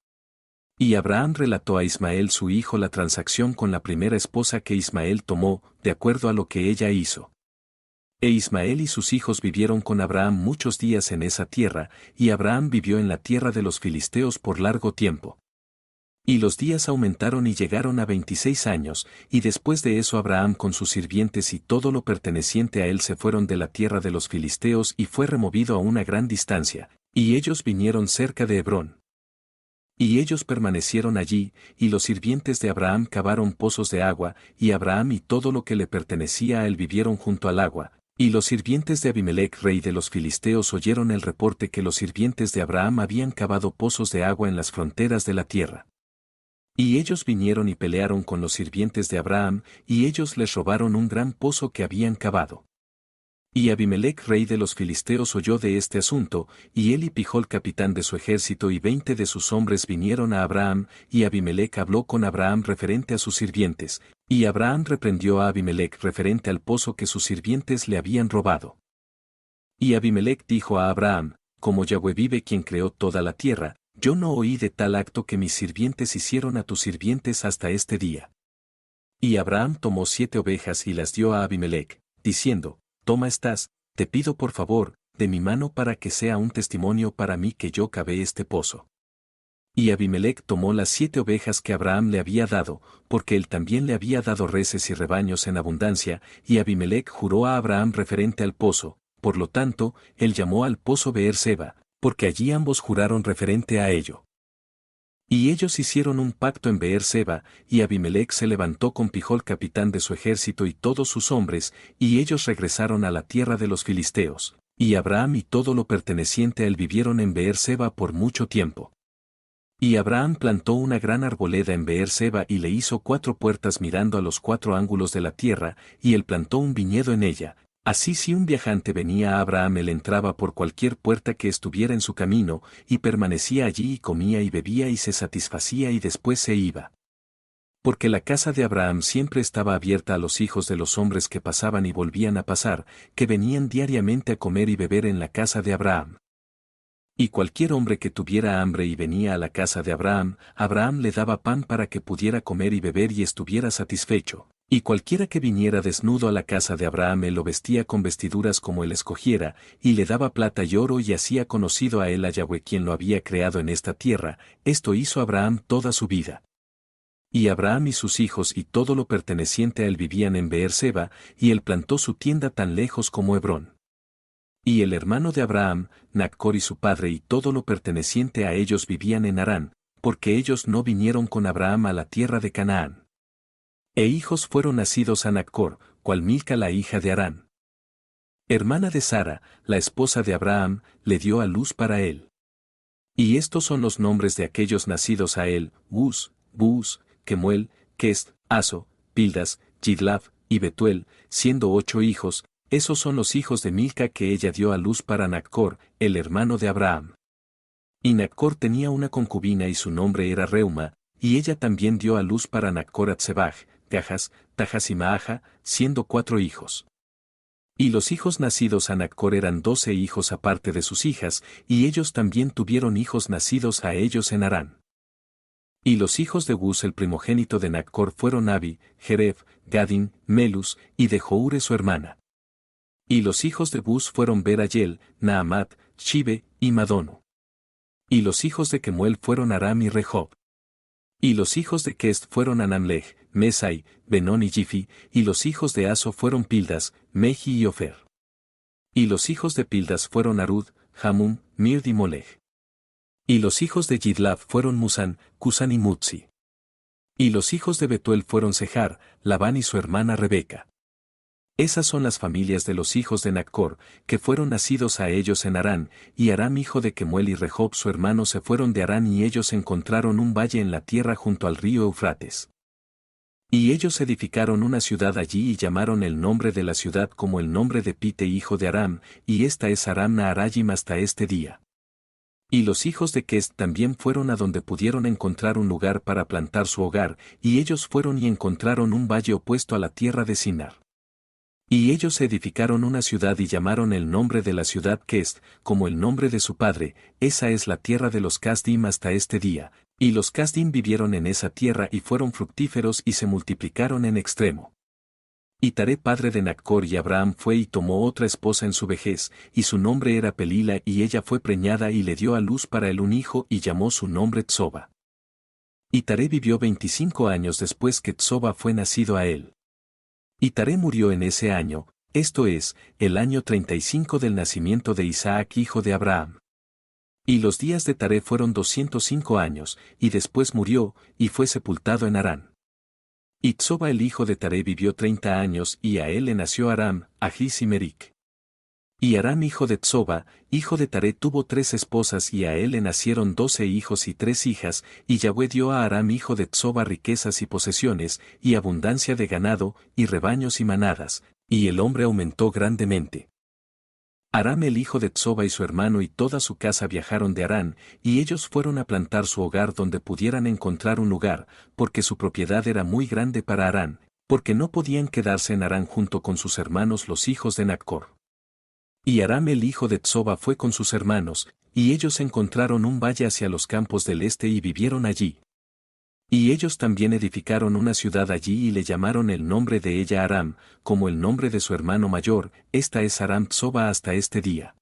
Y Abraham relató a Ismael su hijo la transacción con la primera esposa que Ismael tomó, de acuerdo a lo que ella hizo. E Ismael y sus hijos vivieron con Abraham muchos días en esa tierra, y Abraham vivió en la tierra de los filisteos por largo tiempo. Y los días aumentaron y llegaron a 26 años, y después de eso Abraham con sus sirvientes y todo lo perteneciente a él se fueron de la tierra de los filisteos y fue removido a una gran distancia, y ellos vinieron cerca de Hebrón. Y ellos permanecieron allí, y los sirvientes de Abraham cavaron pozos de agua, y Abraham y todo lo que le pertenecía a él vivieron junto al agua. Y los sirvientes de Abimelec rey de los filisteos oyeron el reporte que los sirvientes de Abraham habían cavado pozos de agua en las fronteras de la tierra. Y ellos vinieron y pelearon con los sirvientes de Abraham, y ellos les robaron un gran pozo que habían cavado. Y Abimelec rey de los filisteos oyó de este asunto, y él y Pijol capitán de su ejército y 20 de sus hombres vinieron a Abraham, y Abimelec habló con Abraham referente a sus sirvientes, y Abraham reprendió a Abimelec referente al pozo que sus sirvientes le habían robado. Y Abimelec dijo a Abraham, como Yahweh vive quien creó toda la tierra, yo no oí de tal acto que mis sirvientes hicieron a tus sirvientes hasta este día. Y Abraham tomó 7 ovejas y las dio a Abimelec, diciendo, toma estas, te pido por favor, de mi mano para que sea un testimonio para mí que yo cavé este pozo. Y Abimelec tomó las 7 ovejas que Abraham le había dado, porque él también le había dado reses y rebaños en abundancia, y Abimelec juró a Abraham referente al pozo, por lo tanto, él llamó al pozo Beer-seba, porque allí ambos juraron referente a ello. Y ellos hicieron un pacto en Beer-seba, y Abimelec se levantó con Pijol capitán de su ejército y todos sus hombres, y ellos regresaron a la tierra de los filisteos, y Abraham y todo lo perteneciente a él vivieron en Beer-seba por mucho tiempo. Y Abraham plantó una gran arboleda en Beer-seba y le hizo 4 puertas mirando a los 4 ángulos de la tierra, y él plantó un viñedo en ella. Así si un viajante venía a Abraham él entraba por cualquier puerta que estuviera en su camino, y permanecía allí y comía y bebía y se satisfacía y después se iba. Porque la casa de Abraham siempre estaba abierta a los hijos de los hombres que pasaban y volvían a pasar, que venían diariamente a comer y beber en la casa de Abraham. Y cualquier hombre que tuviera hambre y venía a la casa de Abraham, Abraham le daba pan para que pudiera comer y beber y estuviera satisfecho. Y cualquiera que viniera desnudo a la casa de Abraham él lo vestía con vestiduras como él escogiera, y le daba plata y oro y hacía conocido a él a Yahweh quien lo había creado en esta tierra. Esto hizo Abraham toda su vida. Y Abraham y sus hijos y todo lo perteneciente a él vivían en Beer-seba, y él plantó su tienda tan lejos como Hebrón. Y el hermano de Abraham, Naccor y su padre y todo lo perteneciente a ellos vivían en Harán, porque ellos no vinieron con Abraham a la tierra de Canaán. E hijos fueron nacidos a Naccor, cual Milca la hija de Harán. hermana de Sara, la esposa de Abraham, le dio a luz para él. Y estos son los nombres de aquellos nacidos a él: Bus, Kemuel, Kest, Aso, Pildas, Jidlaf y Betuel, siendo 8 hijos. Esos son los hijos de Milca que ella dio a luz para Naccor, el hermano de Abraham. Y Naccor tenía una concubina y su nombre era Reuma, y ella también dio a luz para Naccor a Tsebaj, Tejas, Tajas y Maaja, siendo 4 hijos. Y los hijos nacidos a Naccor eran 12 hijos aparte de sus hijas, y ellos también tuvieron hijos nacidos a ellos en Harán. Y los hijos de Bus el primogénito de Naccor fueron Abi, Jereb, Gadin, Melus, y de Joure su hermana. Y los hijos de Bus fueron Berayel, Naamat, Shibe, y Madono. Y los hijos de Kemuel fueron Aram y Rehob. Y los hijos de Kest fueron Anamlej, Mesai, Benón y Jifi, y los hijos de Aso fueron Pildas, Meji y Ofer. Y los hijos de Pildas fueron Arud, Hamum, Mird y Molej. Y los hijos de Jidlaf fueron Musan, Cusan y Mutsi. Y los hijos de Betuel fueron Sejar, Labán y su hermana Rebeca. Esas son las familias de los hijos de Naccor, que fueron nacidos a ellos en Harán, y Aram hijo de Kemuel y Rehob su hermano se fueron de Harán y ellos encontraron un valle en la tierra junto al río Eufrates. Y ellos edificaron una ciudad allí y llamaron el nombre de la ciudad como el nombre de Pite hijo de Aram, y esta es Aram Naharayim hasta este día. Y los hijos de Kest también fueron a donde pudieron encontrar un lugar para plantar su hogar, y ellos fueron y encontraron un valle opuesto a la tierra de Sinar. Y ellos edificaron una ciudad y llamaron el nombre de la ciudad Kest, como el nombre de su padre, esa es la tierra de los Kasdim hasta este día, y los Kasdim vivieron en esa tierra y fueron fructíferos y se multiplicaron en extremo. Y Taré padre de Naccor y Abraham fue y tomó otra esposa en su vejez, y su nombre era Pelila y ella fue preñada y le dio a luz para él un hijo y llamó su nombre Tsoba. Y Taré vivió 25 años después que Tsoba fue nacido a él. Y Taré murió en ese año, esto es, el año 35 del nacimiento de Isaac hijo de Abraham. Y los días de Taré fueron 205 años, y después murió, y fue sepultado en Harán. Y Tsoba el hijo de Taré vivió 30 años y a él le nació Aram, Ahis y Meric. Y Aram hijo de Tsoba, hijo de Taré tuvo 3 esposas y a él le nacieron 12 hijos y 3 hijas, y Yahweh dio a Aram hijo de Tsoba riquezas y posesiones, y abundancia de ganado, y rebaños y manadas, y el hombre aumentó grandemente. Aram el hijo de Tsoba y su hermano y toda su casa viajaron de Harán, y ellos fueron a plantar su hogar donde pudieran encontrar un lugar, porque su propiedad era muy grande para Harán, porque no podían quedarse en Harán junto con sus hermanos los hijos de Naccor. Y Aram el hijo de Tsoba fue con sus hermanos, y ellos encontraron un valle hacia los campos del este y vivieron allí. Y ellos también edificaron una ciudad allí y le llamaron el nombre de ella Aram, como el nombre de su hermano mayor, esta es Aram Tsoba hasta este día.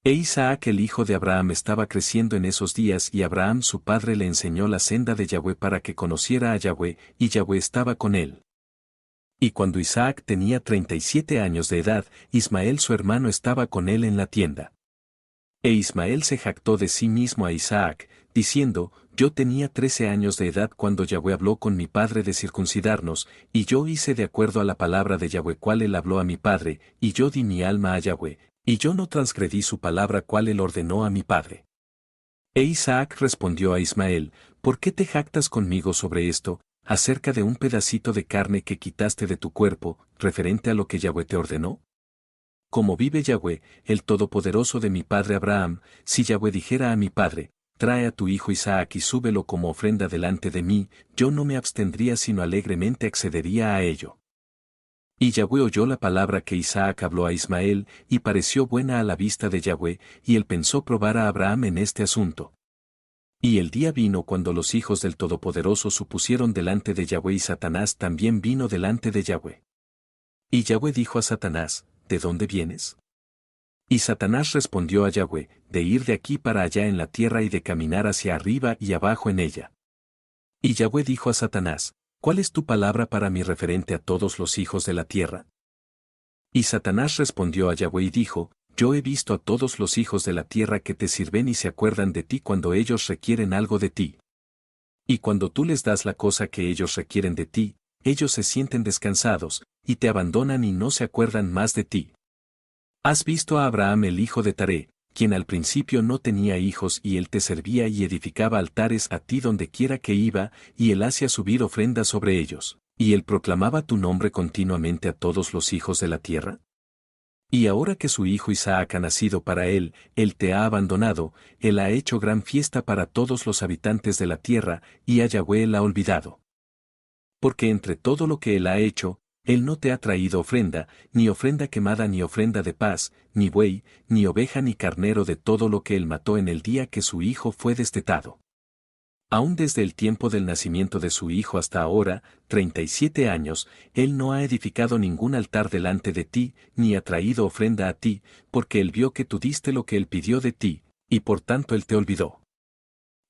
E Isaac el hijo de Abraham estaba creciendo en esos días y Abraham su padre le enseñó la senda de Yahweh para que conociera a Yahweh, y Yahweh estaba con él. Y cuando Isaac tenía 37 años de edad, Ismael su hermano estaba con él en la tienda. E Ismael se jactó de sí mismo a Isaac, diciendo, yo tenía 13 años de edad cuando Yahweh habló con mi padre de circuncidarnos, y yo hice de acuerdo a la palabra de Yahweh cual él habló a mi padre, y yo di mi alma a Yahweh, y yo no transgredí su palabra cual él ordenó a mi padre. E Isaac respondió a Ismael, ¿por qué te jactas conmigo sobre esto, acerca de un pedacito de carne que quitaste de tu cuerpo, referente a lo que Yahweh te ordenó? Como vive Yahweh, el Todopoderoso de mi padre Abraham, si Yahweh dijera a mi padre, trae a tu hijo Isaac y súbelo como ofrenda delante de mí, yo no me abstendría sino alegremente accedería a ello. Y Yahweh oyó la palabra que Isaac habló a Ismael, y pareció buena a la vista de Yahweh, y él pensó probar a Abraham en este asunto. Y el día vino cuando los hijos del Todopoderoso supusieron delante de Yahweh y Satanás también vino delante de Yahweh. Y Yahweh dijo a Satanás, ¿de dónde vienes? Y Satanás respondió a Yahweh, de ir de aquí para allá en la tierra y de caminar hacia arriba y abajo en ella. Y Yahweh dijo a Satanás, ¿cuál es tu palabra para mí referente a todos los hijos de la tierra? Y Satanás respondió a Yahweh y dijo, yo he visto a todos los hijos de la tierra que te sirven y se acuerdan de ti cuando ellos requieren algo de ti. Y cuando tú les das la cosa que ellos requieren de ti, ellos se sienten descansados, y te abandonan y no se acuerdan más de ti. Has visto a Abraham el hijo de Taré, quien al principio no tenía hijos y él te servía y edificaba altares a ti donde quiera que iba, y él hacía subir ofrendas sobre ellos, y él proclamaba tu nombre continuamente a todos los hijos de la tierra. Y ahora que su hijo Isaac ha nacido para él te ha abandonado, él ha hecho gran fiesta para todos los habitantes de la tierra, y a Yahweh él ha olvidado. Porque entre todo lo que él ha hecho, él no te ha traído ofrenda, ni ofrenda quemada ni ofrenda de paz, ni buey, ni oveja ni carnero de todo lo que él mató en el día que su hijo fue destetado. Aún desde el tiempo del nacimiento de su hijo hasta ahora, 37 años, él no ha edificado ningún altar delante de ti, ni ha traído ofrenda a ti, porque él vio que tú diste lo que él pidió de ti, y por tanto él te olvidó.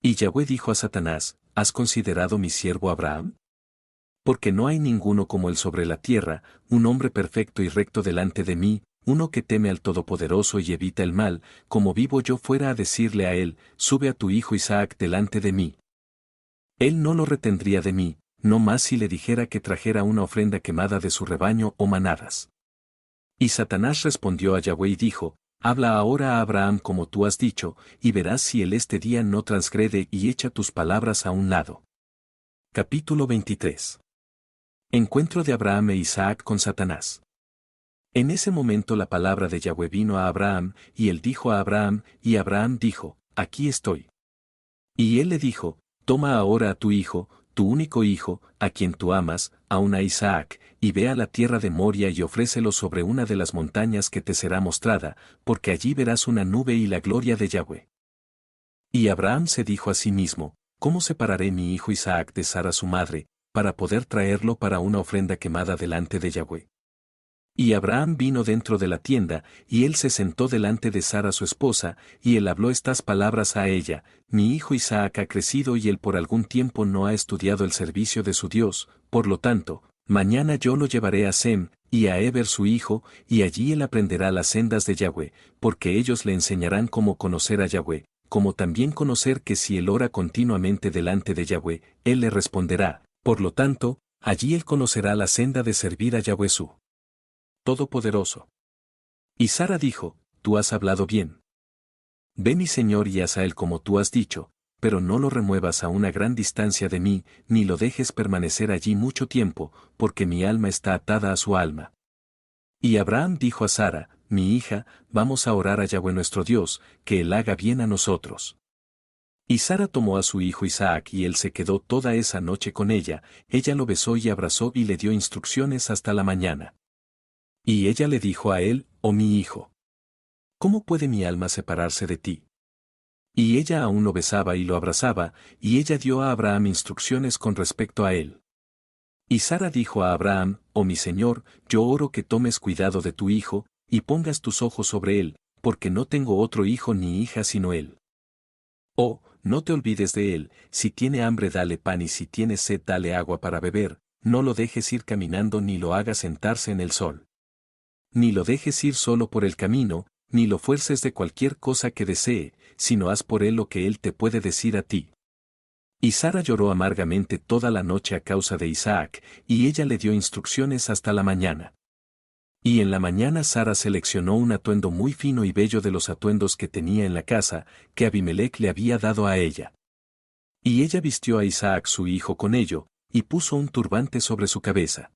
Y Yahweh dijo a Satanás, ¿has considerado mi siervo Abraham? Porque no hay ninguno como él sobre la tierra, un hombre perfecto y recto delante de mí, uno que teme al Todopoderoso y evita el mal, como vivo yo fuera a decirle a él, sube a tu hijo Isaac delante de mí. Él no lo retendría de mí, no más si le dijera que trajera una ofrenda quemada de su rebaño o manadas. Y Satanás respondió a Yahweh y dijo, habla ahora a Abraham como tú has dicho, y verás si él este día no transgrede y echa tus palabras a un lado. Capítulo 23. Encuentro de Abraham e Isaac con Satanás. En ese momento la palabra de Yahweh vino a Abraham, y él dijo a Abraham, y Abraham dijo, aquí estoy. Y él le dijo, toma ahora a tu hijo, tu único hijo, a quien tú amas, aun a Isaac, y ve a la tierra de Moria y ofrécelo sobre una de las montañas que te será mostrada, porque allí verás una nube y la gloria de Yahweh. Y Abraham se dijo a sí mismo, ¿cómo separaré mi hijo Isaac de Sara su madre, para poder traerlo para una ofrenda quemada delante de Yahweh? Y Abraham vino dentro de la tienda, y él se sentó delante de Sara su esposa, y él habló estas palabras a ella, mi hijo Isaac ha crecido y él por algún tiempo no ha estudiado el servicio de su Dios, por lo tanto, mañana yo lo llevaré a Sem, y a Eber su hijo, y allí él aprenderá las sendas de Yahweh, porque ellos le enseñarán cómo conocer a Yahweh, como también conocer que si él ora continuamente delante de Yahweh, él le responderá, por lo tanto, allí él conocerá la senda de servir a Yahweh su Todopoderoso. Y Sara dijo, tú has hablado bien. Ve mi señor y haz a él como tú has dicho, pero no lo remuevas a una gran distancia de mí, ni lo dejes permanecer allí mucho tiempo, porque mi alma está atada a su alma. Y Abraham dijo a Sara, mi hija, vamos a orar a Yahweh nuestro Dios, que él haga bien a nosotros. Y Sara tomó a su hijo Isaac y él se quedó toda esa noche con ella lo besó y abrazó y le dio instrucciones hasta la mañana. Y ella le dijo a él, oh mi hijo, ¿cómo puede mi alma separarse de ti? Y ella aún lo besaba y lo abrazaba, y ella dio a Abraham instrucciones con respecto a él. Y Sara dijo a Abraham, oh mi señor, yo oro que tomes cuidado de tu hijo, y pongas tus ojos sobre él, porque no tengo otro hijo ni hija sino él. Oh, no te olvides de él, si tiene hambre dale pan y si tiene sed dale agua para beber, no lo dejes ir caminando ni lo hagas sentarse en el sol. Ni lo dejes ir solo por el camino, ni lo fuerces de cualquier cosa que desee, sino haz por él lo que él te puede decir a ti. Y Sara lloró amargamente toda la noche a causa de Isaac, y ella le dio instrucciones hasta la mañana. Y en la mañana Sara seleccionó un atuendo muy fino y bello de los atuendos que tenía en la casa, que Abimelech le había dado a ella. Y ella vistió a Isaac su hijo con ello, y puso un turbante sobre su cabeza.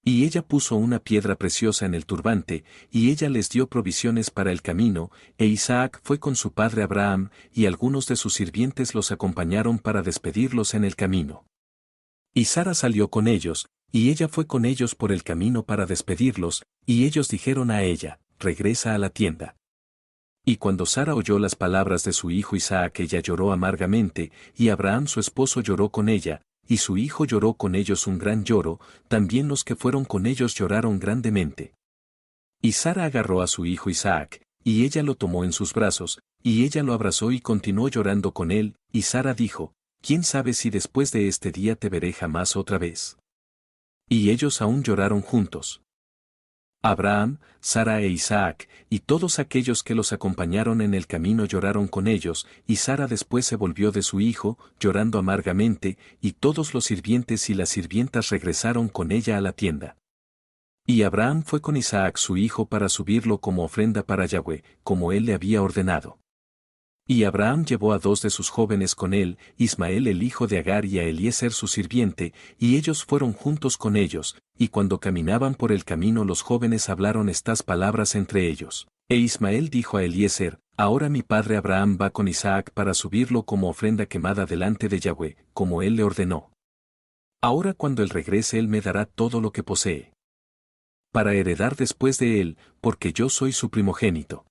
Y ella puso una piedra preciosa en el turbante, y ella les dio provisiones para el camino, e Isaac fue con su padre Abraham, y algunos de sus sirvientes los acompañaron para despedirlos en el camino. Y Sara salió con ellos, y ella fue con ellos por el camino para despedirlos, y ellos dijeron a ella, regresa a la tienda. Y cuando Sara oyó las palabras de su hijo Isaac, ella lloró amargamente, y Abraham su esposo lloró con ella, y su hijo lloró con ellos un gran lloro, también los que fueron con ellos lloraron grandemente. Y Sara agarró a su hijo Isaac, y ella lo tomó en sus brazos, y ella lo abrazó y continuó llorando con él, y Sara dijo, ¿quién sabe si después de este día te veré jamás otra vez? Y ellos aún lloraron juntos. Abraham, Sara e Isaac, y todos aquellos que los acompañaron en el camino lloraron con ellos, y Sara después se volvió de su hijo, llorando amargamente, y todos los sirvientes y las sirvientas regresaron con ella a la tienda. Y Abraham fue con Isaac su hijo para subirlo como ofrenda para Yahweh, como él le había ordenado. Y Abraham llevó a 2 de sus jóvenes con él, Ismael el hijo de Agar y a Eliezer su sirviente, y ellos fueron juntos con ellos, y cuando caminaban por el camino los jóvenes hablaron estas palabras entre ellos. E Ismael dijo a Eliezer, ahora mi padre Abraham va con Isaac para subirlo como ofrenda quemada delante de Yahweh, como él le ordenó. Ahora cuando él regrese él me dará todo lo que posee, para heredar después de él, porque yo soy su primogénito.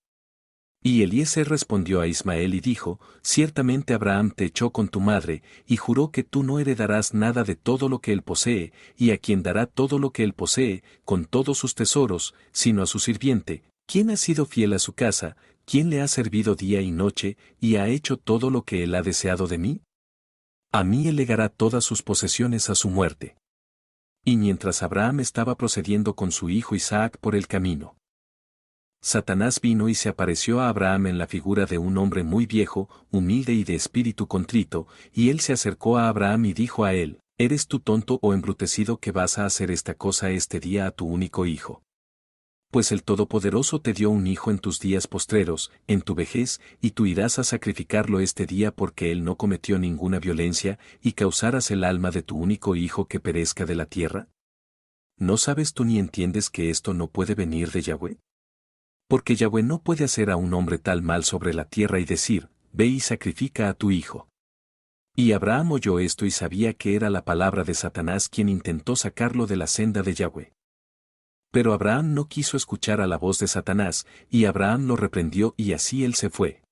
Y Eliezer respondió a Ismael y dijo, ciertamente Abraham te echó con tu madre, y juró que tú no heredarás nada de todo lo que él posee, y a quien dará todo lo que él posee, con todos sus tesoros, sino a su sirviente, quien ha sido fiel a su casa, quien le ha servido día y noche, y ha hecho todo lo que él ha deseado de mí. A mí él legará todas sus posesiones a su muerte. Y mientras Abraham estaba procediendo con su hijo Isaac por el camino, Satanás vino y se apareció a Abraham en la figura de un hombre muy viejo, humilde y de espíritu contrito, y él se acercó a Abraham y dijo a él, ¿eres tú tonto o embrutecido que vas a hacer esta cosa este día a tu único hijo? Pues el Todopoderoso te dio un hijo en tus días postreros, en tu vejez, y tú irás a sacrificarlo este día porque él no cometió ninguna violencia, y causarás el alma de tu único hijo que perezca de la tierra. ¿No sabes tú ni entiendes que esto no puede venir de Yahweh? Porque Yahweh no puede hacer a un hombre tal mal sobre la tierra y decir, ve y sacrifica a tu hijo. Y Abraham oyó esto y sabía que era la palabra de Satanás quien intentó sacarlo de la senda de Yahweh. Pero Abraham no quiso escuchar a la voz de Satanás, y Abraham lo reprendió y así él se fue.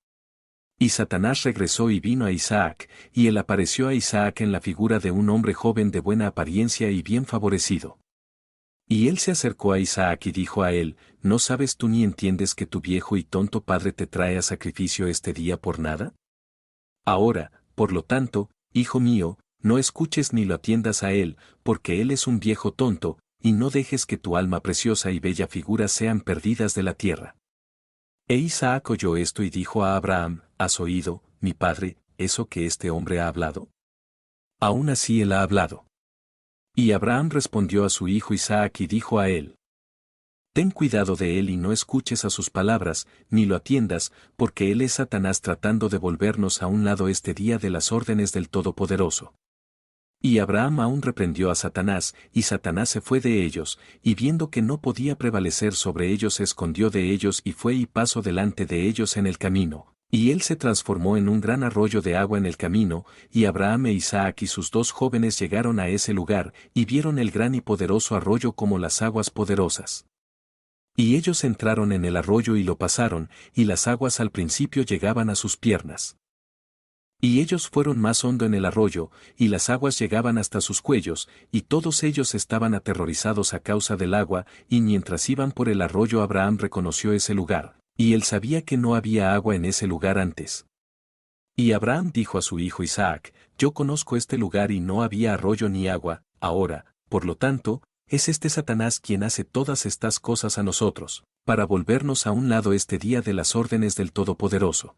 Y Satanás regresó y vino a Isaac, y él apareció a Isaac en la figura de un hombre joven de buena apariencia y bien favorecido. Y él se acercó a Isaac y dijo a él, ¿no sabes tú ni entiendes que tu viejo y tonto padre te trae a sacrificio este día por nada? Ahora, por lo tanto, hijo mío, no escuches ni lo atiendas a él, porque él es un viejo tonto, y no dejes que tu alma preciosa y bella figura sean perdidas de la tierra. E Isaac oyó esto y dijo a Abraham, ¿has oído, mi padre, eso que este hombre ha hablado? Aún así él ha hablado. Y Abraham respondió a su hijo Isaac y dijo a él, ten cuidado de él y no escuches a sus palabras, ni lo atiendas, porque él es Satanás tratando de volvernos a un lado este día de las órdenes del Todopoderoso. Y Abraham aún reprendió a Satanás, y Satanás se fue de ellos, y viendo que no podía prevalecer sobre ellos se escondió de ellos y fue y pasó delante de ellos en el camino. Y él se transformó en un gran arroyo de agua en el camino, y Abraham e Isaac y sus 2 jóvenes llegaron a ese lugar, y vieron el gran y poderoso arroyo como las aguas poderosas. Y ellos entraron en el arroyo y lo pasaron, y las aguas al principio llegaban a sus piernas. Y ellos fueron más hondo en el arroyo, y las aguas llegaban hasta sus cuellos, y todos ellos estaban aterrorizados a causa del agua, y mientras iban por el arroyo Abraham reconoció ese lugar. Y él sabía que no había agua en ese lugar antes. Y Abraham dijo a su hijo Isaac, yo conozco este lugar y no había arroyo ni agua, ahora, por lo tanto, es este Satanás quien hace todas estas cosas a nosotros, para volvernos a un lado este día de las órdenes del Todopoderoso.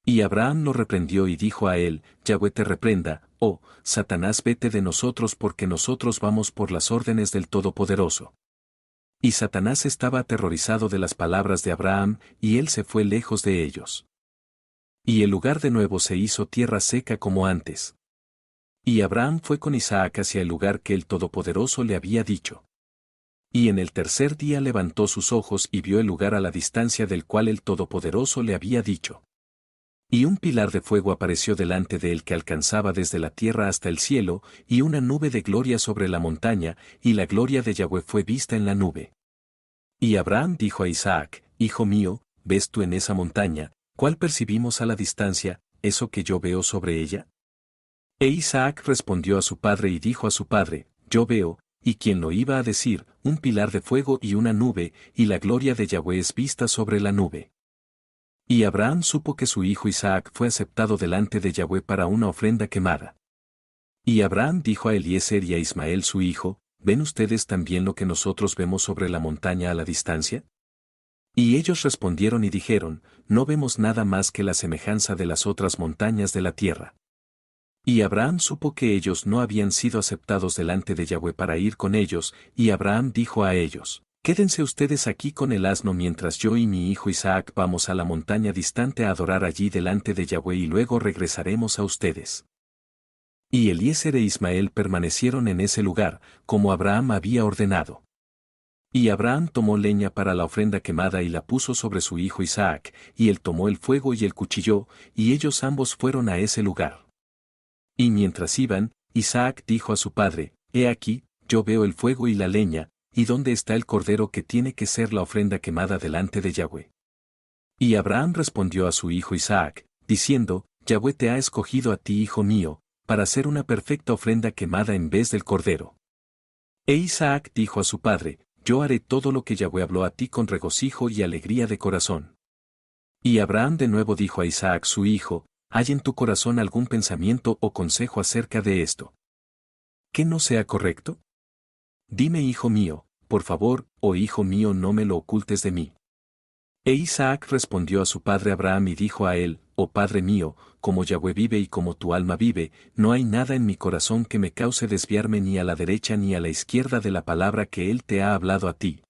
Y Abraham lo reprendió y dijo a él, Yahweh te reprenda, oh, Satanás vete de nosotros porque nosotros vamos por las órdenes del Todopoderoso. Y Satanás estaba aterrorizado de las palabras de Abraham, y él se fue lejos de ellos. Y el lugar de nuevo se hizo tierra seca como antes. Y Abraham fue con Isaac hacia el lugar que el Todopoderoso le había dicho. Y en el tercer día levantó sus ojos y vio el lugar a la distancia del cual el Todopoderoso le había dicho. Y un pilar de fuego apareció delante de él que alcanzaba desde la tierra hasta el cielo, y una nube de gloria sobre la montaña, y la gloria de Yahweh fue vista en la nube. Y Abraham dijo a Isaac, hijo mío, ¿ves tú en esa montaña, cuál percibimos a la distancia, eso que yo veo sobre ella? E Isaac respondió a su padre y dijo a su padre, yo veo, y quien lo iba a decir, un pilar de fuego y una nube, y la gloria de Yahweh es vista sobre la nube. Y Abraham supo que su hijo Isaac fue aceptado delante de Yahweh para una ofrenda quemada. Y Abraham dijo a Eliezer y a Ismael su hijo, ¿ven ustedes también lo que nosotros vemos sobre la montaña a la distancia? Y ellos respondieron y dijeron, no vemos nada más que la semejanza de las otras montañas de la tierra. Y Abraham supo que ellos no habían sido aceptados delante de Yahweh para ir con ellos, y Abraham dijo a ellos, quédense ustedes aquí con el asno mientras yo y mi hijo Isaac vamos a la montaña distante a adorar allí delante de Yahweh y luego regresaremos a ustedes. Y Eliezer e Ismael permanecieron en ese lugar, como Abraham había ordenado. Y Abraham tomó leña para la ofrenda quemada y la puso sobre su hijo Isaac, y él tomó el fuego y el cuchillo, y ellos ambos fueron a ese lugar. Y mientras iban, Isaac dijo a su padre, he aquí, yo veo el fuego y la leña, ¿y dónde está el cordero que tiene que ser la ofrenda quemada delante de Yahweh? Y Abraham respondió a su hijo Isaac, diciendo, Yahweh te ha escogido a ti, hijo mío, para hacer una perfecta ofrenda quemada en vez del cordero. E Isaac dijo a su padre, yo haré todo lo que Yahweh habló a ti con regocijo y alegría de corazón. Y Abraham de nuevo dijo a Isaac su hijo, ¿hay en tu corazón algún pensamiento o consejo acerca de esto? ¿Que no sea correcto? Dime, hijo mío, por favor, oh hijo mío, no me lo ocultes de mí. E Isaac respondió a su padre Abraham y dijo a él, oh padre mío, como Yahweh vive y como tu alma vive, no hay nada en mi corazón que me cause desviarme ni a la derecha ni a la izquierda de la palabra que él te ha hablado a ti.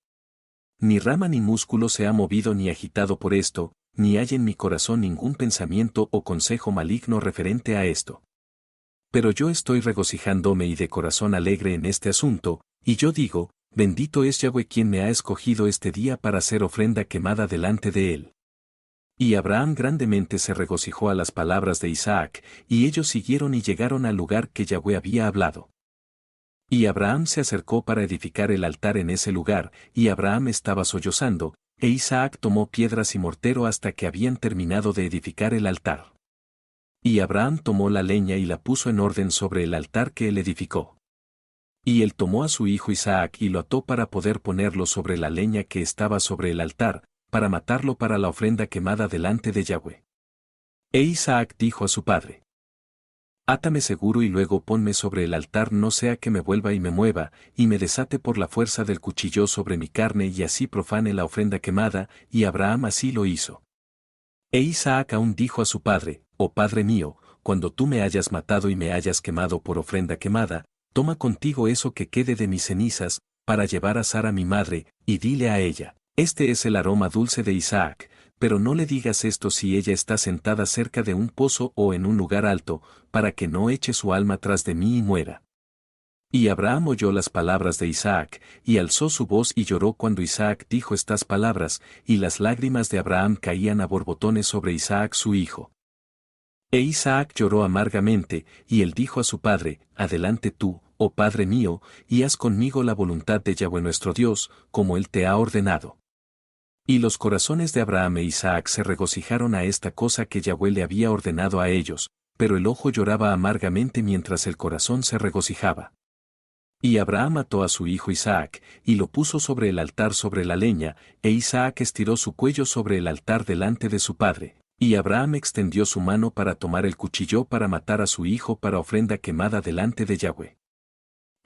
Ni rama ni músculo se ha movido ni agitado por esto, ni hay en mi corazón ningún pensamiento o consejo maligno referente a esto. Pero yo estoy regocijándome y de corazón alegre en este asunto, y yo digo, bendito es Yahweh quien me ha escogido este día para hacer ofrenda quemada delante de él. Y Abraham grandemente se regocijó a las palabras de Isaac, y ellos siguieron y llegaron al lugar que Yahweh había hablado. Y Abraham se acercó para edificar el altar en ese lugar, y Abraham estaba sollozando, e Isaac tomó piedras y mortero hasta que habían terminado de edificar el altar. Y Abraham tomó la leña y la puso en orden sobre el altar que él edificó. Y él tomó a su hijo Isaac y lo ató para poder ponerlo sobre la leña que estaba sobre el altar, para matarlo para la ofrenda quemada delante de Yahweh. E Isaac dijo a su padre, átame seguro y luego ponme sobre el altar no sea que me vuelva y me mueva, y me desate por la fuerza del cuchillo sobre mi carne y así profane la ofrenda quemada, y Abraham así lo hizo. E Isaac aún dijo a su padre, oh padre mío, cuando tú me hayas matado y me hayas quemado por ofrenda quemada, toma contigo eso que quede de mis cenizas, para llevar a Sara mi madre, y dile a ella, este es el aroma dulce de Isaac, pero no le digas esto si ella está sentada cerca de un pozo o en un lugar alto, para que no eche su alma tras de mí y muera. Y Abraham oyó las palabras de Isaac, y alzó su voz y lloró cuando Isaac dijo estas palabras, y las lágrimas de Abraham caían a borbotones sobre Isaac su hijo. E Isaac lloró amargamente, y él dijo a su padre, adelante tú, oh padre mío, y haz conmigo la voluntad de Yahweh nuestro Dios, como él te ha ordenado. Y los corazones de Abraham e Isaac se regocijaron a esta cosa que Yahweh le había ordenado a ellos, pero el ojo lloraba amargamente mientras el corazón se regocijaba. Y Abraham ató a su hijo Isaac, y lo puso sobre el altar sobre la leña, e Isaac estiró su cuello sobre el altar delante de su padre. Y Abraham extendió su mano para tomar el cuchillo para matar a su hijo para ofrenda quemada delante de Yahweh.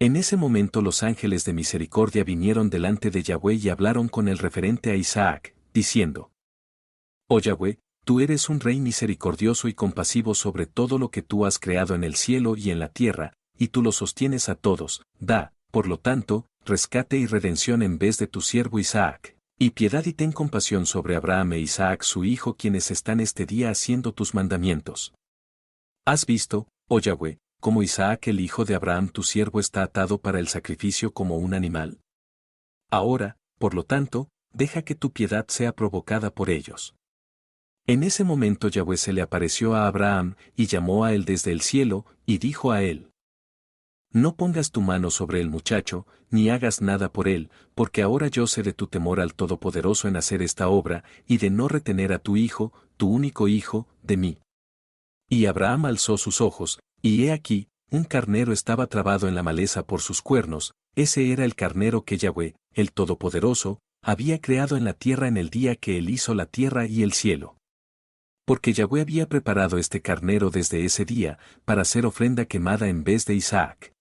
En ese momento los ángeles de misericordia vinieron delante de Yahweh y hablaron con el referente a Isaac, diciendo, oh Yahweh, tú eres un rey misericordioso y compasivo sobre todo lo que tú has creado en el cielo y en la tierra, y tú lo sostienes a todos, da, por lo tanto, rescate y redención en vez de tu siervo Isaac, y piedad y ten compasión sobre Abraham e Isaac su hijo quienes están este día haciendo tus mandamientos. ¿Has visto, oh Yahweh, cómo Isaac el hijo de Abraham tu siervo está atado para el sacrificio como un animal? Ahora, por lo tanto, deja que tu piedad sea provocada por ellos. En ese momento Yahweh se le apareció a Abraham, y llamó a él desde el cielo, y dijo a él, no pongas tu mano sobre el muchacho, ni hagas nada por él, porque ahora yo sé de tu temor al Todopoderoso en hacer esta obra, y de no retener a tu hijo, tu único hijo, de mí. Y Abraham alzó sus ojos, y he aquí, un carnero estaba trabado en la maleza por sus cuernos, ese era el carnero que Yahweh, el Todopoderoso, había creado en la tierra en el día que él hizo la tierra y el cielo. Porque Yahweh había preparado este carnero desde ese día, para hacer ofrenda quemada en vez de Isaac.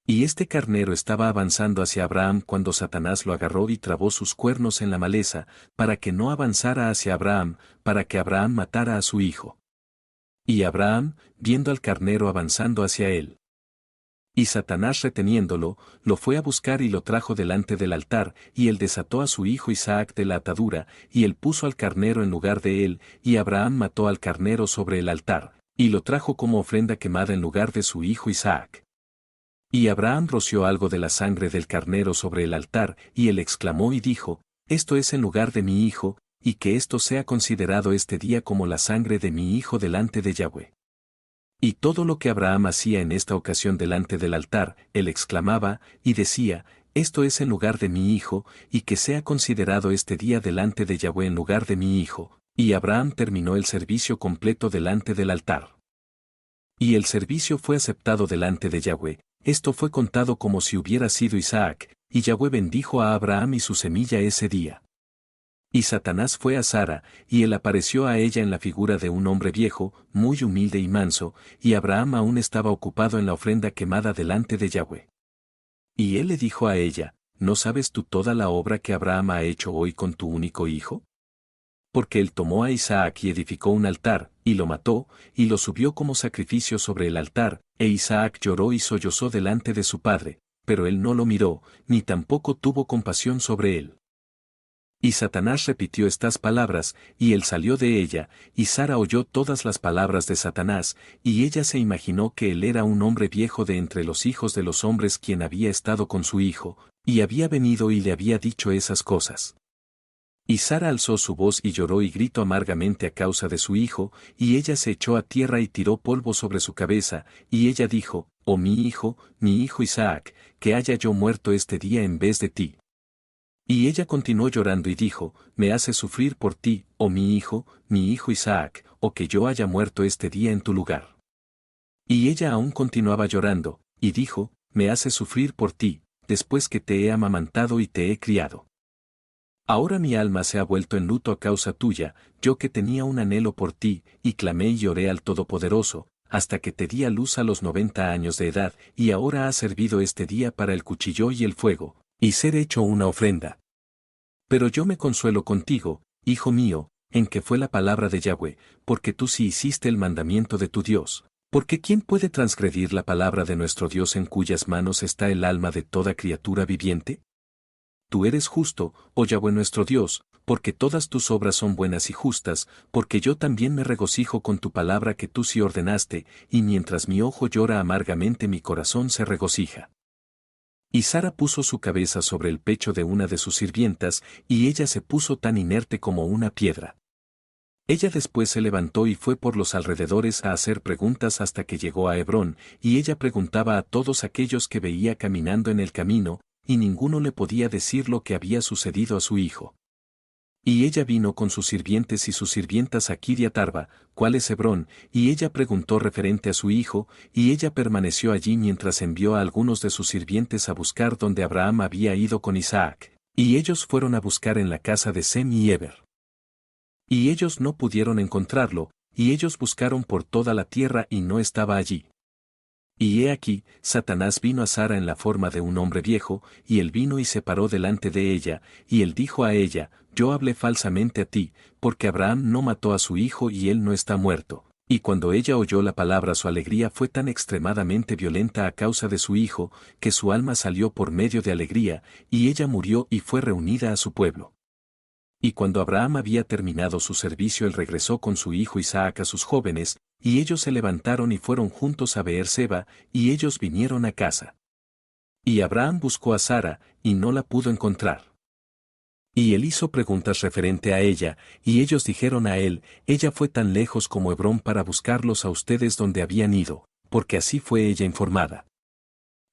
Y este carnero estaba avanzando hacia Abraham cuando Satanás lo agarró y trabó sus cuernos en la maleza, para que no avanzara hacia Abraham, para que Abraham matara a su hijo. Y Abraham, viendo al carnero avanzando hacia él, y Satanás reteniéndolo, lo fue a buscar y lo trajo delante del altar, y él desató a su hijo Isaac de la atadura, y él puso al carnero en lugar de él, y Abraham mató al carnero sobre el altar, y lo trajo como ofrenda quemada en lugar de su hijo Isaac. Y Abraham roció algo de la sangre del carnero sobre el altar, y él exclamó y dijo, esto es en lugar de mi hijo, y que esto sea considerado este día como la sangre de mi hijo delante de Yahweh. Y todo lo que Abraham hacía en esta ocasión delante del altar, él exclamaba, y decía, esto es en lugar de mi hijo, y que sea considerado este día delante de Yahweh en lugar de mi hijo. Y Abraham terminó el servicio completo delante del altar. Y el servicio fue aceptado delante de Yahweh, esto fue contado como si hubiera sido Isaac, y Yahweh bendijo a Abraham y su semilla ese día. Y Satanás fue a Sara, y él apareció a ella en la figura de un hombre viejo, muy humilde y manso, y Abraham aún estaba ocupado en la ofrenda quemada delante de Yahweh. Y él le dijo a ella, ¿no sabes tú toda la obra que Abraham ha hecho hoy con tu único hijo? Porque él tomó a Isaac y edificó un altar, y lo mató, y lo subió como sacrificio sobre el altar, e Isaac lloró y sollozó delante de su padre, pero él no lo miró, ni tampoco tuvo compasión sobre él. Y Satanás repitió estas palabras, y él salió de ella, y Sara oyó todas las palabras de Satanás, y ella se imaginó que él era un hombre viejo de entre los hijos de los hombres quien había estado con su hijo, y había venido y le había dicho esas cosas. Y Sara alzó su voz y lloró y gritó amargamente a causa de su hijo, y ella se echó a tierra y tiró polvo sobre su cabeza, y ella dijo, oh mi hijo Isaac, que haya yo muerto este día en vez de ti. Y ella continuó llorando y dijo, me hace sufrir por ti, oh mi hijo Isaac, o que yo haya muerto este día en tu lugar. Y ella aún continuaba llorando, y dijo, me hace sufrir por ti, después que te he amamantado y te he criado. Ahora mi alma se ha vuelto en luto a causa tuya, yo que tenía un anhelo por ti, y clamé y lloré al Todopoderoso, hasta que te di a luz a los 90 años de edad, y ahora has servido este día para el cuchillo y el fuego, y ser hecho una ofrenda. Pero yo me consuelo contigo, hijo mío, en que fue la palabra de Yahweh, porque tú sí hiciste el mandamiento de tu Dios. Porque ¿quién puede transgredir la palabra de nuestro Dios en cuyas manos está el alma de toda criatura viviente? Tú eres justo, oh Yahweh nuestro Dios, porque todas tus obras son buenas y justas, porque yo también me regocijo con tu palabra que tú sí ordenaste, y mientras mi ojo llora amargamente mi corazón se regocija. Y Sara puso su cabeza sobre el pecho de una de sus sirvientas, y ella se puso tan inerte como una piedra. Ella después se levantó y fue por los alrededores a hacer preguntas hasta que llegó a Hebrón, y ella preguntaba a todos aquellos que veía caminando en el camino, y ninguno le podía decir lo que había sucedido a su hijo. Y ella vino con sus sirvientes y sus sirvientas a Kiriat Arba, cuál es Hebrón, y ella preguntó referente a su hijo, y ella permaneció allí mientras envió a algunos de sus sirvientes a buscar donde Abraham había ido con Isaac, y ellos fueron a buscar en la casa de Sem y Eber. Y ellos no pudieron encontrarlo, y ellos buscaron por toda la tierra y no estaba allí. Y he aquí, Satanás vino a Sara en la forma de un hombre viejo, y él vino y se paró delante de ella, y él dijo a ella, yo hablé falsamente a ti, porque Abraham no mató a su hijo y él no está muerto. Y cuando ella oyó la palabra su alegría fue tan extremadamente violenta a causa de su hijo, que su alma salió por medio de alegría, y ella murió y fue reunida a su pueblo. Y cuando Abraham había terminado su servicio él regresó con su hijo Isaac a sus jóvenes, y ellos se levantaron y fueron juntos a Beer-seba, y ellos vinieron a casa. Y Abraham buscó a Sara, y no la pudo encontrar. Y él hizo preguntas referente a ella, y ellos dijeron a él, ella fue tan lejos como Hebrón para buscarlos a ustedes donde habían ido, porque así fue ella informada.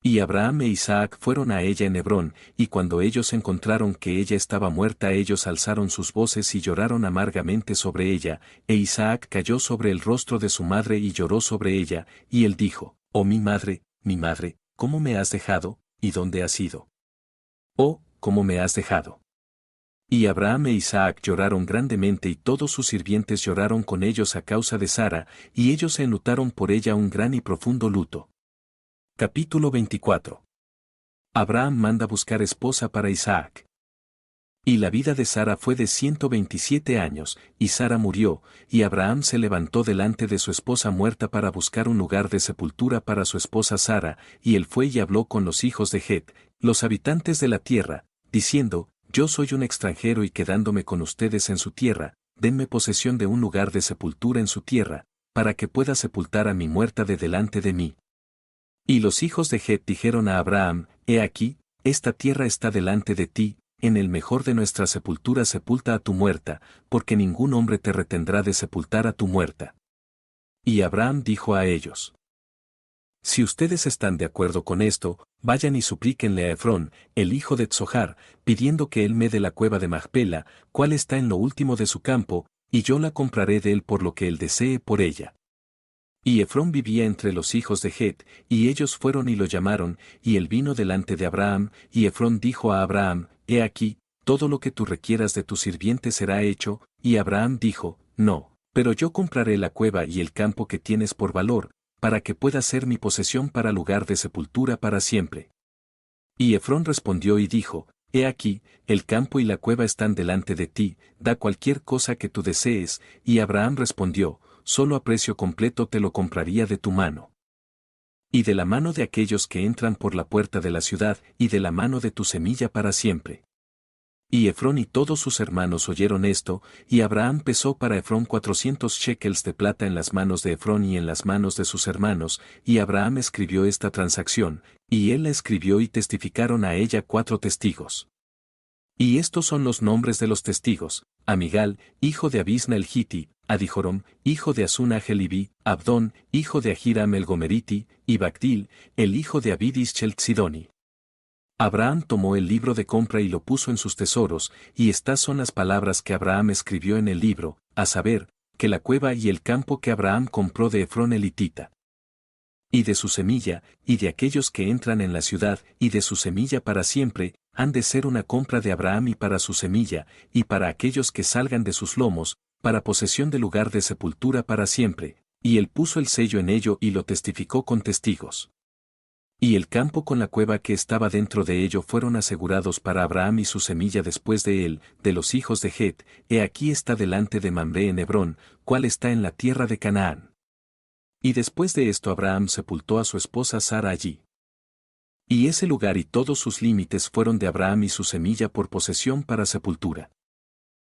Y Abraham e Isaac fueron a ella en Hebrón, y cuando ellos encontraron que ella estaba muerta ellos alzaron sus voces y lloraron amargamente sobre ella, e Isaac cayó sobre el rostro de su madre y lloró sobre ella, y él dijo, oh mi madre, ¿cómo me has dejado, y dónde has ido? Oh, ¿cómo me has dejado? Y Abraham e Isaac lloraron grandemente y todos sus sirvientes lloraron con ellos a causa de Sara, y ellos se enlutaron por ella un gran y profundo luto. Capítulo 24. Abraham manda buscar esposa para Isaac. Y la vida de Sara fue de 127 años, y Sara murió, y Abraham se levantó delante de su esposa muerta para buscar un lugar de sepultura para su esposa Sara, y él fue y habló con los hijos de Het, los habitantes de la tierra, diciendo, yo soy un extranjero y quedándome con ustedes en su tierra, denme posesión de un lugar de sepultura en su tierra, para que pueda sepultar a mi muerta de delante de mí. Y los hijos de Het dijeron a Abraham, he aquí, esta tierra está delante de ti, en el mejor de nuestras sepulturas sepulta a tu muerta, porque ningún hombre te retendrá de sepultar a tu muerta. Y Abraham dijo a ellos, si ustedes están de acuerdo con esto, vayan y suplíquenle a Efrón, el hijo de Tsohar, pidiendo que él me dé la cueva de Macpela, cual está en lo último de su campo, y yo la compraré de él por lo que él desee por ella. Y Efrón vivía entre los hijos de Het, y ellos fueron y lo llamaron, y él vino delante de Abraham, y Efrón dijo a Abraham, he aquí, todo lo que tú requieras de tu sirviente será hecho, y Abraham dijo, no, pero yo compraré la cueva y el campo que tienes por valor, para que pueda ser mi posesión para lugar de sepultura para siempre. Y Efrón respondió y dijo, he aquí, el campo y la cueva están delante de ti, da cualquier cosa que tú desees, y Abraham respondió, solo a precio completo te lo compraría de tu mano. Y de la mano de aquellos que entran por la puerta de la ciudad, y de la mano de tu semilla para siempre. Y Efrón y todos sus hermanos oyeron esto, y Abraham pesó para Efrón 400 shekels de plata en las manos de Efrón y en las manos de sus hermanos, y Abraham escribió esta transacción, y él la escribió y testificaron a ella 4 testigos. Y estos son los nombres de los testigos, Amigal, hijo de Abisna el Hiti, Adijorom, hijo de Asuna el Abdón, hijo de Ahiram el Gomeriti, y Bagdil, el hijo de Abidis el Sidoni. Abraham tomó el libro de compra y lo puso en sus tesoros, y estas son las palabras que Abraham escribió en el libro, a saber, que la cueva y el campo que Abraham compró de Efrón el hitita. Y de su semilla, y de aquellos que entran en la ciudad, y de su semilla para siempre, han de ser una compra de Abraham y para su semilla, y para aquellos que salgan de sus lomos, para posesión de lugar de sepultura para siempre, y él puso el sello en ello y lo testificó con testigos. Y el campo con la cueva que estaba dentro de ello fueron asegurados para Abraham y su semilla después de él, de los hijos de Het, he aquí está delante de Mamre en Hebrón, cual está en la tierra de Canaán. Y después de esto Abraham sepultó a su esposa Sara allí. Y ese lugar y todos sus límites fueron de Abraham y su semilla por posesión para sepultura.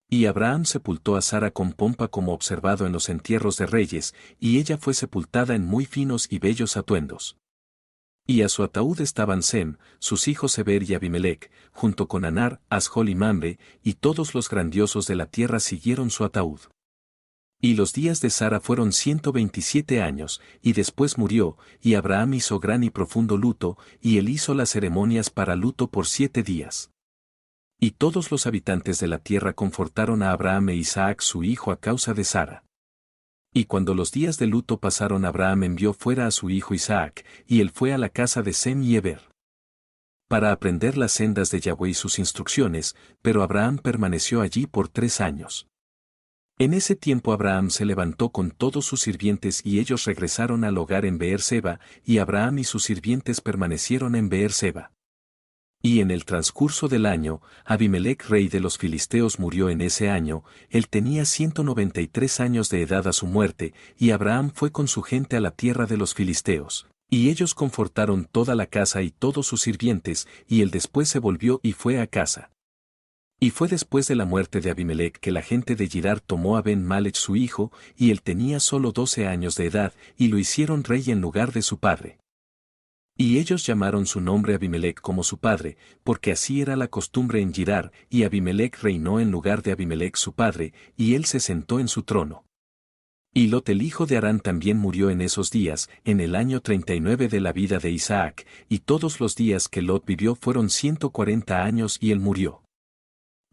Y Abraham sepultó a Sara con pompa como observado en los entierros de reyes, y ella fue sepultada en muy finos y bellos atuendos. Y a su ataúd estaban Sem, sus hijos Eber y Abimelech, junto con Anar, Ashol y Mamre, y todos los grandiosos de la tierra siguieron su ataúd. Y los días de Sara fueron 127 años, y después murió, y Abraham hizo gran y profundo luto, y él hizo las ceremonias para luto por 7 días. Y todos los habitantes de la tierra confortaron a Abraham e Isaac su hijo a causa de Sara. Y cuando los días de luto pasaron Abraham envió fuera a su hijo Isaac, y él fue a la casa de Sem y Eber, para aprender las sendas de Yahweh y sus instrucciones, pero Abraham permaneció allí por 3 años. En ese tiempo Abraham se levantó con todos sus sirvientes y ellos regresaron al hogar en Beer-seba, y Abraham y sus sirvientes permanecieron en Beer-seba. Y en el transcurso del año, Abimelech rey de los filisteos murió en ese año, él tenía 193 años de edad a su muerte, y Abraham fue con su gente a la tierra de los filisteos. Y ellos confortaron toda la casa y todos sus sirvientes, y él después se volvió y fue a casa. Y fue después de la muerte de Abimelech que la gente de Girar tomó a Ben-Malech su hijo, y él tenía solo 12 años de edad, y lo hicieron rey en lugar de su padre. Y ellos llamaron su nombre Abimelech como su padre, porque así era la costumbre en Girar, y Abimelech reinó en lugar de Abimelech su padre, y él se sentó en su trono. Y Lot el hijo de Harán también murió en esos días, en el año 39 de la vida de Isaac, y todos los días que Lot vivió fueron 140 años y él murió.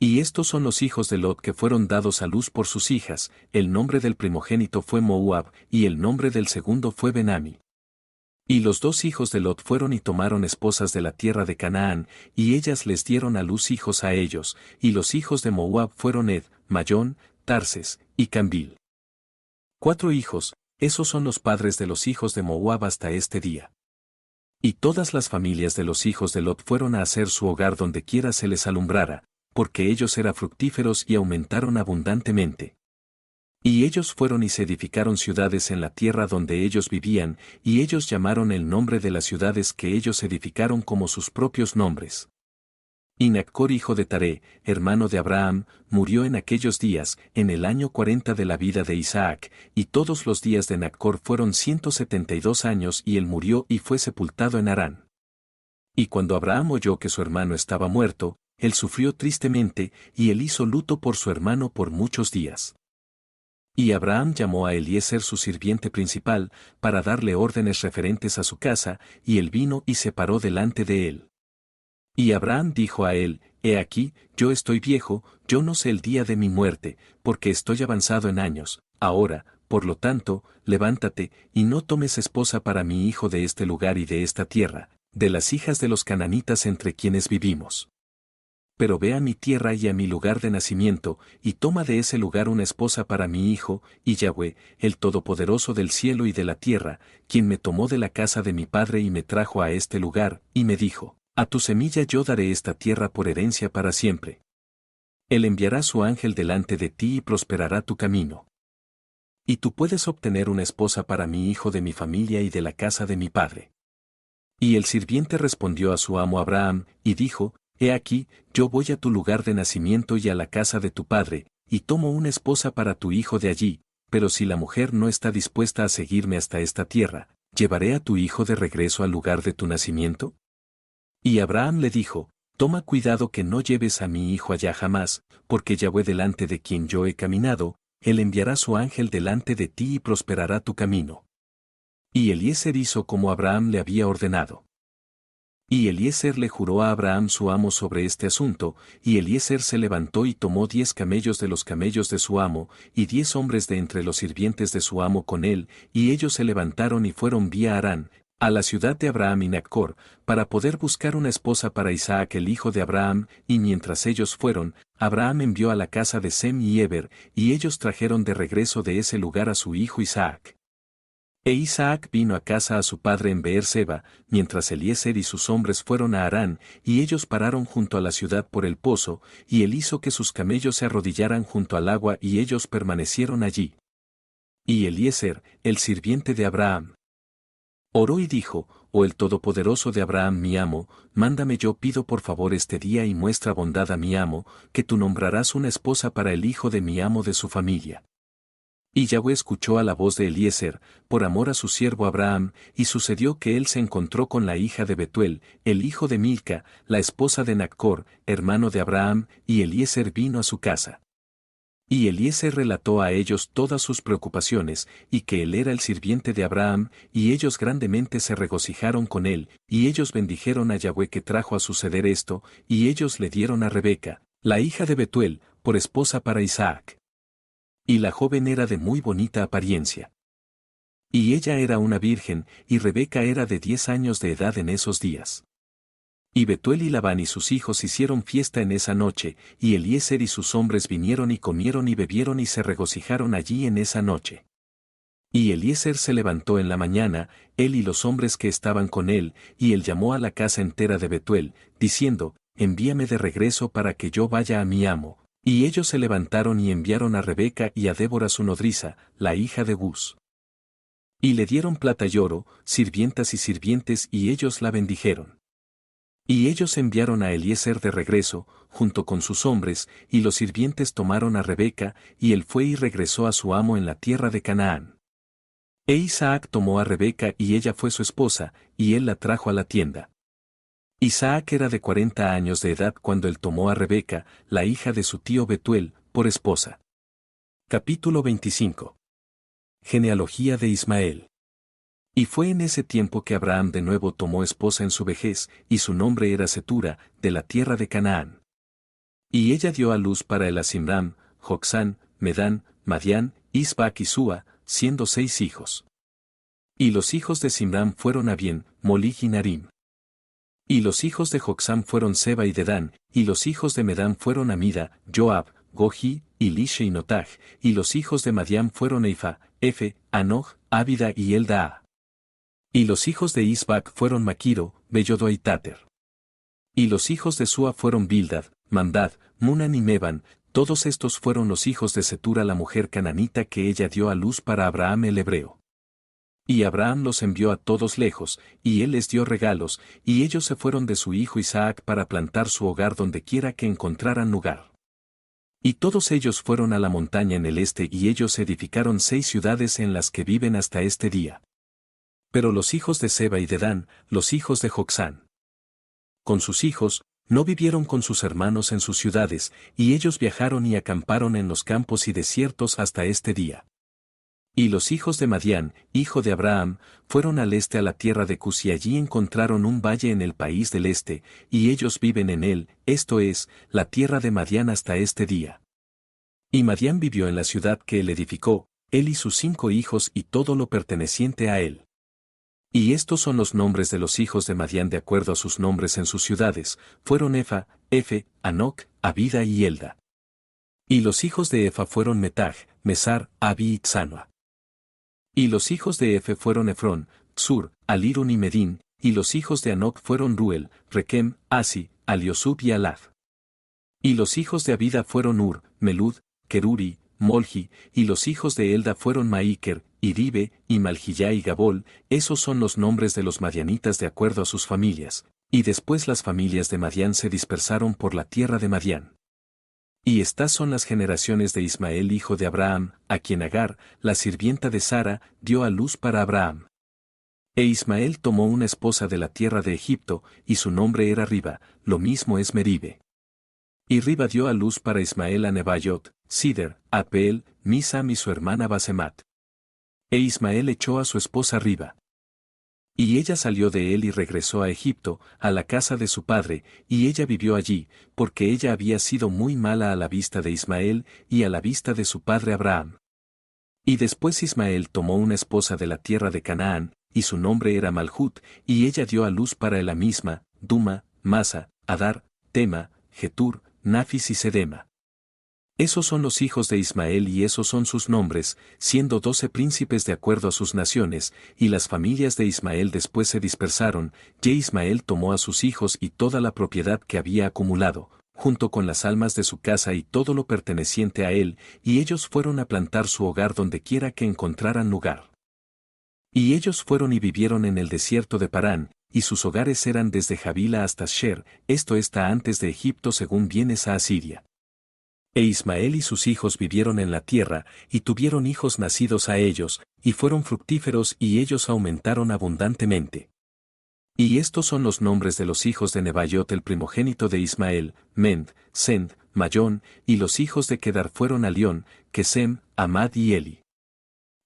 Y estos son los hijos de Lot que fueron dados a luz por sus hijas, el nombre del primogénito fue Moab, y el nombre del segundo fue Ben-Ami. Y los 2 hijos de Lot fueron y tomaron esposas de la tierra de Canaán, y ellas les dieron a luz hijos a ellos, y los hijos de Moab fueron Ed, Mayón, Tarses, y Cambil. 4 hijos, esos son los padres de los hijos de Moab hasta este día. Y todas las familias de los hijos de Lot fueron a hacer su hogar donde quiera se les alumbrara, porque ellos eran fructíferos y aumentaron abundantemente. Y ellos fueron y se edificaron ciudades en la tierra donde ellos vivían, y ellos llamaron el nombre de las ciudades que ellos edificaron como sus propios nombres. Y Naccor hijo de Taré, hermano de Abraham, murió en aquellos días, en el año 40 de la vida de Isaac, y todos los días de Naccor fueron 172 años y él murió y fue sepultado en Harán. Y cuando Abraham oyó que su hermano estaba muerto, él sufrió tristemente, y él hizo luto por su hermano por muchos días. Y Abraham llamó a Eliezer su sirviente principal, para darle órdenes referentes a su casa, y él vino y se paró delante de él. Y Abraham dijo a él, He aquí, yo estoy viejo, yo no sé el día de mi muerte, porque estoy avanzado en años. Ahora, por lo tanto, levántate, y no tomes esposa para mi hijo de este lugar y de esta tierra, de las hijas de los cananitas entre quienes vivimos. Pero ve a mi tierra y a mi lugar de nacimiento, y toma de ese lugar una esposa para mi hijo, y Yahweh, el Todopoderoso del cielo y de la tierra, quien me tomó de la casa de mi padre y me trajo a este lugar, y me dijo, A tu semilla yo daré esta tierra por herencia para siempre. Él enviará su ángel delante de ti y prosperará tu camino. Y tú puedes obtener una esposa para mi hijo de mi familia y de la casa de mi padre. Y el sirviente respondió a su amo Abraham, y dijo, He aquí, yo voy a tu lugar de nacimiento y a la casa de tu padre, y tomo una esposa para tu hijo de allí, pero si la mujer no está dispuesta a seguirme hasta esta tierra, ¿llevaré a tu hijo de regreso al lugar de tu nacimiento? Y Abraham le dijo, Toma cuidado que no lleves a mi hijo allá jamás, porque Yahweh delante de quien yo he caminado, él enviará su ángel delante de ti y prosperará tu camino. Y Eliezer hizo como Abraham le había ordenado. Y Eliezer le juró a Abraham su amo sobre este asunto, y Eliezer se levantó y tomó 10 camellos de los camellos de su amo, y 10 hombres de entre los sirvientes de su amo con él, y ellos se levantaron y fueron vía Harán, a la ciudad de Abraham y Naccor, para poder buscar una esposa para Isaac el hijo de Abraham, y mientras ellos fueron, Abraham envió a la casa de Sem y Eber, y ellos trajeron de regreso de ese lugar a su hijo Isaac. E Isaac vino a casa a su padre en Beer-seba, mientras Eliezer y sus hombres fueron a Harán, y ellos pararon junto a la ciudad por el pozo, y él hizo que sus camellos se arrodillaran junto al agua y ellos permanecieron allí. Y Eliezer, el sirviente de Abraham, oró y dijo, Oh el Todopoderoso de Abraham mi amo, mándame yo pido por favor este día y muestra bondad a mi amo, que tú nombrarás una esposa para el hijo de mi amo de su familia. Y Yahweh escuchó a la voz de Eliezer, por amor a su siervo Abraham, y sucedió que él se encontró con la hija de Betuel, el hijo de Milca, la esposa de Naccor, hermano de Abraham, y Eliezer vino a su casa. Y Eliezer relató a ellos todas sus preocupaciones, y que él era el sirviente de Abraham, y ellos grandemente se regocijaron con él, y ellos bendijeron a Yahweh que trajo a suceder esto, y ellos le dieron a Rebeca, la hija de Betuel, por esposa para Isaac. Y la joven era de muy bonita apariencia. Y ella era una virgen, y Rebeca era de 10 años de edad en esos días. Y Betuel y Labán y sus hijos hicieron fiesta en esa noche, y Eliezer y sus hombres vinieron y comieron y bebieron y se regocijaron allí en esa noche. Y Eliezer se levantó en la mañana, él y los hombres que estaban con él, y él llamó a la casa entera de Betuel, diciendo, Envíame de regreso para que yo vaya a mi amo. Y ellos se levantaron y enviaron a Rebeca y a Débora su nodriza, la hija de Bus. Y le dieron plata y oro, sirvientas y sirvientes y ellos la bendijeron. Y ellos enviaron a Eliezer de regreso, junto con sus hombres, y los sirvientes tomaron a Rebeca, y él fue y regresó a su amo en la tierra de Canaán. E Isaac tomó a Rebeca y ella fue su esposa, y él la trajo a la tienda. Isaac era de 40 años de edad cuando él tomó a Rebeca, la hija de su tío Betuel, por esposa. Capítulo 25. Genealogía de Ismael. Y fue en ese tiempo que Abraham de nuevo tomó esposa en su vejez, y su nombre era Setura, de la tierra de Canaán. Y ella dio a luz para él a Simram, Jocsán, Medán, Madián, Isbac y Súa, siendo 6 hijos. Y los hijos de Simram fueron Abien, Molij y Narim. Y los hijos de Jocsán fueron Seba y Dedán, y los hijos de Medán fueron Amida, Joab, Goji, y Lishe y Notaj, y los hijos de Madián fueron Eifa, Efe, Anoj, Ávida y Eldaa. Y los hijos de Isbac fueron Maquiro, Bellodo y Tater. Y los hijos de Sua fueron Bildad, Mandad, Munan y Meban, todos estos fueron los hijos de Setura la mujer cananita que ella dio a luz para Abraham el hebreo. Y Abraham los envió a todos lejos, y él les dio regalos, y ellos se fueron de su hijo Isaac para plantar su hogar donde quiera que encontraran lugar. Y todos ellos fueron a la montaña en el este y ellos edificaron 6 ciudades en las que viven hasta este día. Pero los hijos de Seba y de Dan, los hijos de Joxán, con sus hijos, no vivieron con sus hermanos en sus ciudades, y ellos viajaron y acamparon en los campos y desiertos hasta este día. Y los hijos de Madián, hijo de Abraham, fueron al este a la tierra de Cus y allí encontraron un valle en el país del este, y ellos viven en él, esto es, la tierra de Madián hasta este día. Y Madián vivió en la ciudad que él edificó, él y sus 5 hijos y todo lo perteneciente a él. Y estos son los nombres de los hijos de Madián de acuerdo a sus nombres en sus ciudades, fueron Efa, Efe, Anoc, Abida y Elda. Y los hijos de Efa fueron Metaj, Mesar, Abi y Tzanoa. Y los hijos de Efe fueron Efrón, Tsur, Alirun y Medín, y los hijos de Anoc fueron Ruel, Rekem, Asi, Aliosub y Alad. Y los hijos de Abida fueron Ur, Melud, Keruri, Molji, y los hijos de Elda fueron Maiker, Iribe, y Malgillá y Gabol, esos son los nombres de los madianitas de acuerdo a sus familias, y después las familias de Madián se dispersaron por la tierra de Madián. Y estas son las generaciones de Ismael hijo de Abraham, a quien Agar, la sirvienta de Sara, dio a luz para Abraham. E Ismael tomó una esposa de la tierra de Egipto, y su nombre era Riba, lo mismo es Meribe. Y Riba dio a luz para Ismael a Nebayot, Sider, Apeel, Misam y su hermana Basemat. E Ismael echó a su esposa Riba. Y ella salió de él y regresó a Egipto, a la casa de su padre, y ella vivió allí, porque ella había sido muy mala a la vista de Ismael y a la vista de su padre Abraham. Y después Ismael tomó una esposa de la tierra de Canaán, y su nombre era Malhut, y ella dio a luz para él misma, Duma, Masa, Adar, Tema, Getur, Nafis y Sedema. Esos son los hijos de Ismael y esos son sus nombres, siendo 12 príncipes de acuerdo a sus naciones, y las familias de Ismael después se dispersaron, y Ismael tomó a sus hijos y toda la propiedad que había acumulado, junto con las almas de su casa y todo lo perteneciente a él, y ellos fueron a plantar su hogar donde quiera que encontraran lugar. Y ellos fueron y vivieron en el desierto de Parán, y sus hogares eran desde Javila hasta Sher, esto está antes de Egipto según vienes a Asiria. E Ismael y sus hijos vivieron en la tierra, y tuvieron hijos nacidos a ellos, y fueron fructíferos y ellos aumentaron abundantemente. Y estos son los nombres de los hijos de Nebayot el primogénito de Ismael, Mend, Send, Mayón, y los hijos de Kedar fueron Alión, Kesem, Amad y Eli.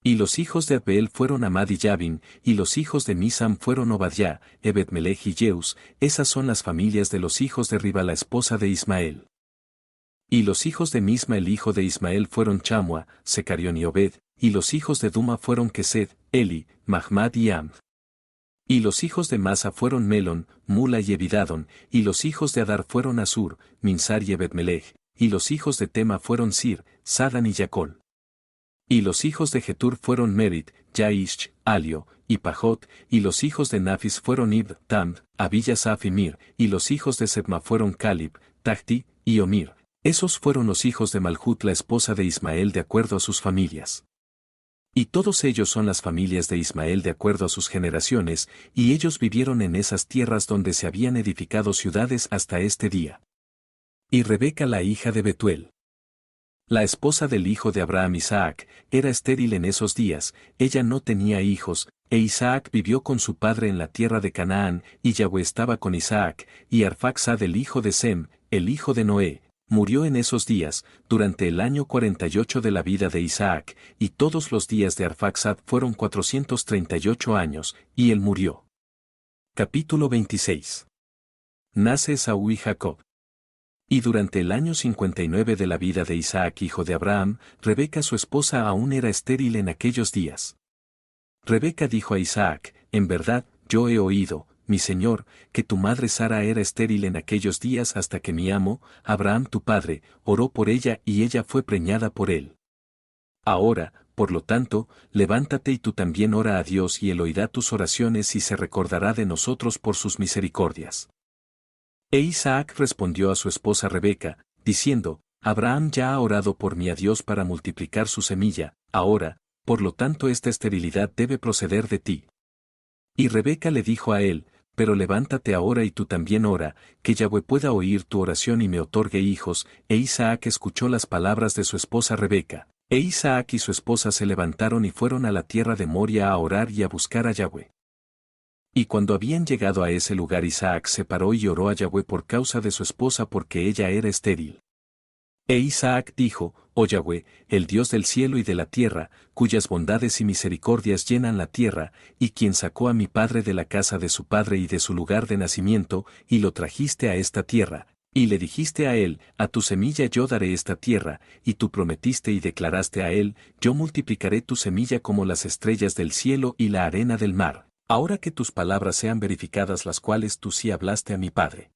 Y los hijos de Abel fueron Amad y Yabin, y los hijos de Misam fueron Obadiah, Ebed-Melech y Jeus, esas son las familias de los hijos de Riba la esposa de Ismael. Y los hijos de Misma el hijo de Ismael fueron Chamua, Secarión y Obed, y los hijos de Duma fueron Kesed, Eli, Mahmad y Amd. Y los hijos de Masa fueron Melon, Mula y Ebidadon, y los hijos de Adar fueron Asur, Minsar y Ebed-Melech, y los hijos de Tema fueron Sir, Sadan y Yacol. Y los hijos de Getur fueron Merit, Yaish, Alio, y Pajot, y los hijos de Nafis fueron Ib, Tamd, Abillasaf y Mir, y los hijos de Sebma fueron Calib, Tahti, y Omir. Esos fueron los hijos de Malhut la esposa de Ismael de acuerdo a sus familias. Y todos ellos son las familias de Ismael de acuerdo a sus generaciones, y ellos vivieron en esas tierras donde se habían edificado ciudades hasta este día. Y Rebeca la hija de Betuel, la esposa del hijo de Abraham Isaac, era estéril en esos días, ella no tenía hijos, e Isaac vivió con su padre en la tierra de Canaán, y Yahweh estaba con Isaac, y Arfaxad el hijo de Sem, el hijo de Noé, murió en esos días, durante el año 48 de la vida de Isaac, y todos los días de Arfaxad fueron 438 años, y él murió. Capítulo 26. Nace Esaú y Jacob. Y durante el año 59 de la vida de Isaac hijo de Abraham, Rebeca su esposa aún era estéril en aquellos días. Rebeca dijo a Isaac, en verdad, yo he oído, mi señor, que tu madre Sara era estéril en aquellos días hasta que mi amo, Abraham tu padre, oró por ella y ella fue preñada por él. Ahora, por lo tanto, levántate y tú también ora a Dios y él oirá tus oraciones y se recordará de nosotros por sus misericordias. E Isaac respondió a su esposa Rebeca, diciendo, Abraham ya ha orado por mí a Dios para multiplicar su semilla, ahora, por lo tanto esta esterilidad debe proceder de ti. Y Rebeca le dijo a él, pero levántate ahora y tú también ora, que Yahweh pueda oír tu oración y me otorgue hijos, e Isaac escuchó las palabras de su esposa Rebeca, e Isaac y su esposa se levantaron y fueron a la tierra de Moria a orar y a buscar a Yahweh. Y cuando habían llegado a ese lugar Isaac se paró y oró a Yahweh por causa de su esposa porque ella era estéril. E Isaac dijo, Oh Yahweh, el Dios del cielo y de la tierra, cuyas bondades y misericordias llenan la tierra, y quien sacó a mi padre de la casa de su padre y de su lugar de nacimiento, y lo trajiste a esta tierra, y le dijiste a él, a tu semilla yo daré esta tierra, y tú prometiste y declaraste a él, yo multiplicaré tu semilla como las estrellas del cielo y la arena del mar, ahora que tus palabras sean verificadas las cuales tú sí hablaste a mi padre.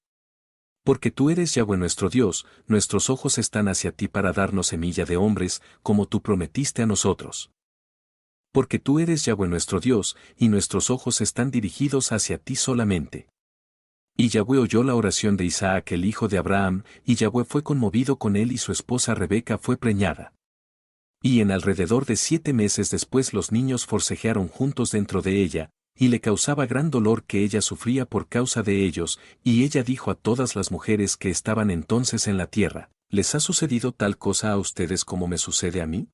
Porque tú eres Yahweh nuestro Dios, nuestros ojos están hacia ti para darnos semilla de hombres, como tú prometiste a nosotros. Porque tú eres Yahweh nuestro Dios, y nuestros ojos están dirigidos hacia ti solamente. Y Yahweh oyó la oración de Isaac el hijo de Abraham, y Yahweh fue conmovido con él y su esposa Rebeca fue preñada. Y en alrededor de 7 meses después los niños forcejearon juntos dentro de ella, y le causaba gran dolor que ella sufría por causa de ellos, y ella dijo a todas las mujeres que estaban entonces en la tierra, ¿les ha sucedido tal cosa a ustedes como me sucede a mí?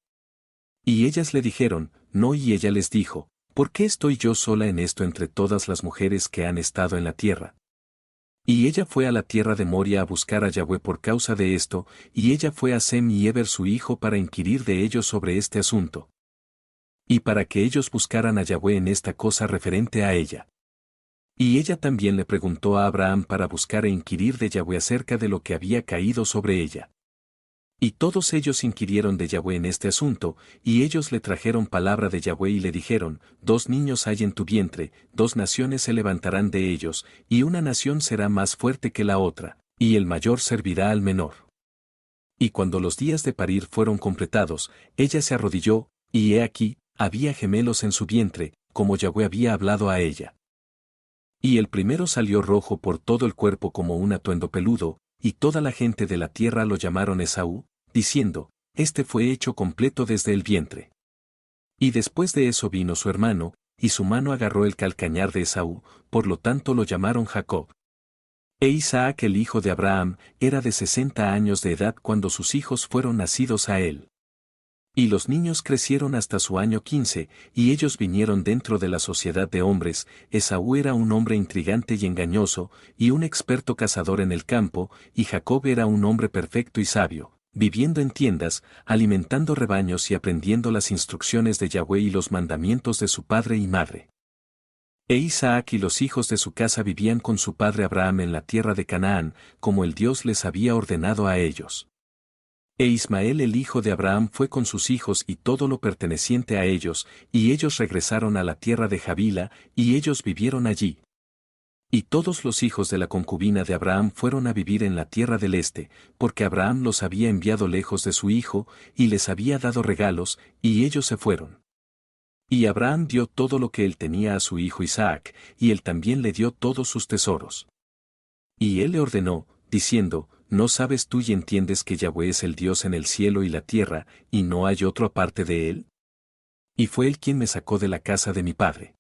Y ellas le dijeron, no, y ella les dijo, ¿por qué estoy yo sola en esto entre todas las mujeres que han estado en la tierra? Y ella fue a la tierra de Moria a buscar a Yahweh por causa de esto, y ella fue a Sem y Eber su hijo para inquirir de ellos sobre este asunto. Y para que ellos buscaran a Yahweh en esta cosa referente a ella. Y ella también le preguntó a Abraham para buscar e inquirir de Yahweh acerca de lo que había caído sobre ella. Y todos ellos inquirieron de Yahweh en este asunto, y ellos le trajeron palabra de Yahweh y le dijeron, 2 niños hay en tu vientre, 2 naciones se levantarán de ellos, y una nación será más fuerte que la otra, y el mayor servirá al menor. Y cuando los días de parir fueron completados, ella se arrodilló, y he aquí, había gemelos en su vientre, como Yahweh había hablado a ella. Y el primero salió rojo por todo el cuerpo como un atuendo peludo, y toda la gente de la tierra lo llamaron Esaú, diciendo, este fue hecho completo desde el vientre. Y después de eso vino su hermano, y su mano agarró el calcañar de Esaú, por lo tanto lo llamaron Jacob. E Isaac el hijo de Abraham, era de 60 años de edad cuando sus hijos fueron nacidos a él. Y los niños crecieron hasta su año 15, y ellos vinieron dentro de la sociedad de hombres. Esaú era un hombre intrigante y engañoso, y un experto cazador en el campo, y Jacob era un hombre perfecto y sabio, viviendo en tiendas, alimentando rebaños y aprendiendo las instrucciones de Yahweh y los mandamientos de su padre y madre. E Isaac y los hijos de su casa vivían con su padre Abraham en la tierra de Canaán, como el Dios les había ordenado a ellos. E Ismael el hijo de Abraham fue con sus hijos y todo lo perteneciente a ellos, y ellos regresaron a la tierra de Javila, y ellos vivieron allí. Y todos los hijos de la concubina de Abraham fueron a vivir en la tierra del este, porque Abraham los había enviado lejos de su hijo, y les había dado regalos, y ellos se fueron. Y Abraham dio todo lo que él tenía a su hijo Isaac, y él también le dio todos sus tesoros. Y él le ordenó, diciendo, ¿no sabes tú y entiendes que Yahweh es el Dios en el cielo y la tierra, y no hay otro aparte de él? Y fue él quien me sacó de la casa de mi padre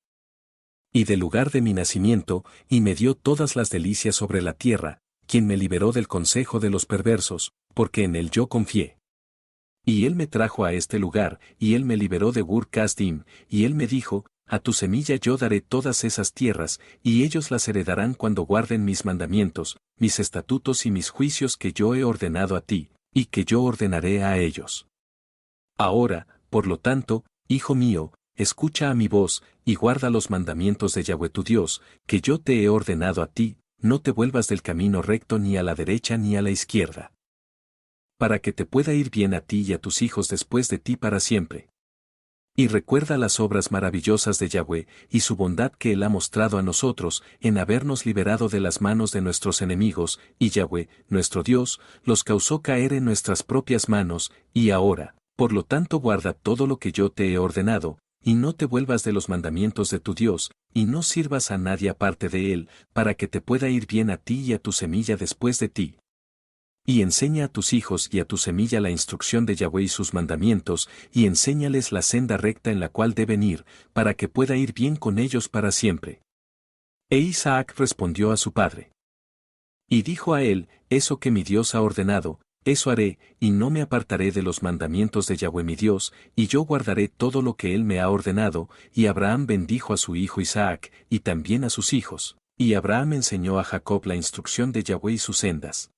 y del lugar de mi nacimiento, y me dio todas las delicias sobre la tierra, quien me liberó del consejo de los perversos, porque en él yo confié. Y él me trajo a este lugar, y él me liberó de Gur Kasdim, y él me dijo, a tu semilla yo daré todas esas tierras, y ellos las heredarán cuando guarden mis mandamientos, mis estatutos y mis juicios que yo he ordenado a ti, y que yo ordenaré a ellos. Ahora, por lo tanto, hijo mío, escucha a mi voz, y guarda los mandamientos de Yahweh tu Dios, que yo te he ordenado a ti, no te vuelvas del camino recto ni a la derecha ni a la izquierda. Para que te pueda ir bien a ti y a tus hijos después de ti para siempre. Y recuerda las obras maravillosas de Yahweh, y su bondad que él ha mostrado a nosotros, en habernos liberado de las manos de nuestros enemigos, y Yahweh, nuestro Dios, los causó caer en nuestras propias manos, y ahora, por lo tanto guarda todo lo que yo te he ordenado, y no te vuelvas de los mandamientos de tu Dios, y no sirvas a nadie aparte de él, para que te pueda ir bien a ti y a tu semilla después de ti. Y enseña a tus hijos y a tu semilla la instrucción de Yahweh y sus mandamientos, y enséñales la senda recta en la cual deben ir, para que pueda ir bien con ellos para siempre. E Isaac respondió a su padre. Y dijo a él, eso que mi Dios ha ordenado, eso haré, y no me apartaré de los mandamientos de Yahweh mi Dios, y yo guardaré todo lo que él me ha ordenado. Y Abraham bendijo a su hijo Isaac, y también a sus hijos. Y Abraham enseñó a Jacob la instrucción de Yahweh y sus sendas.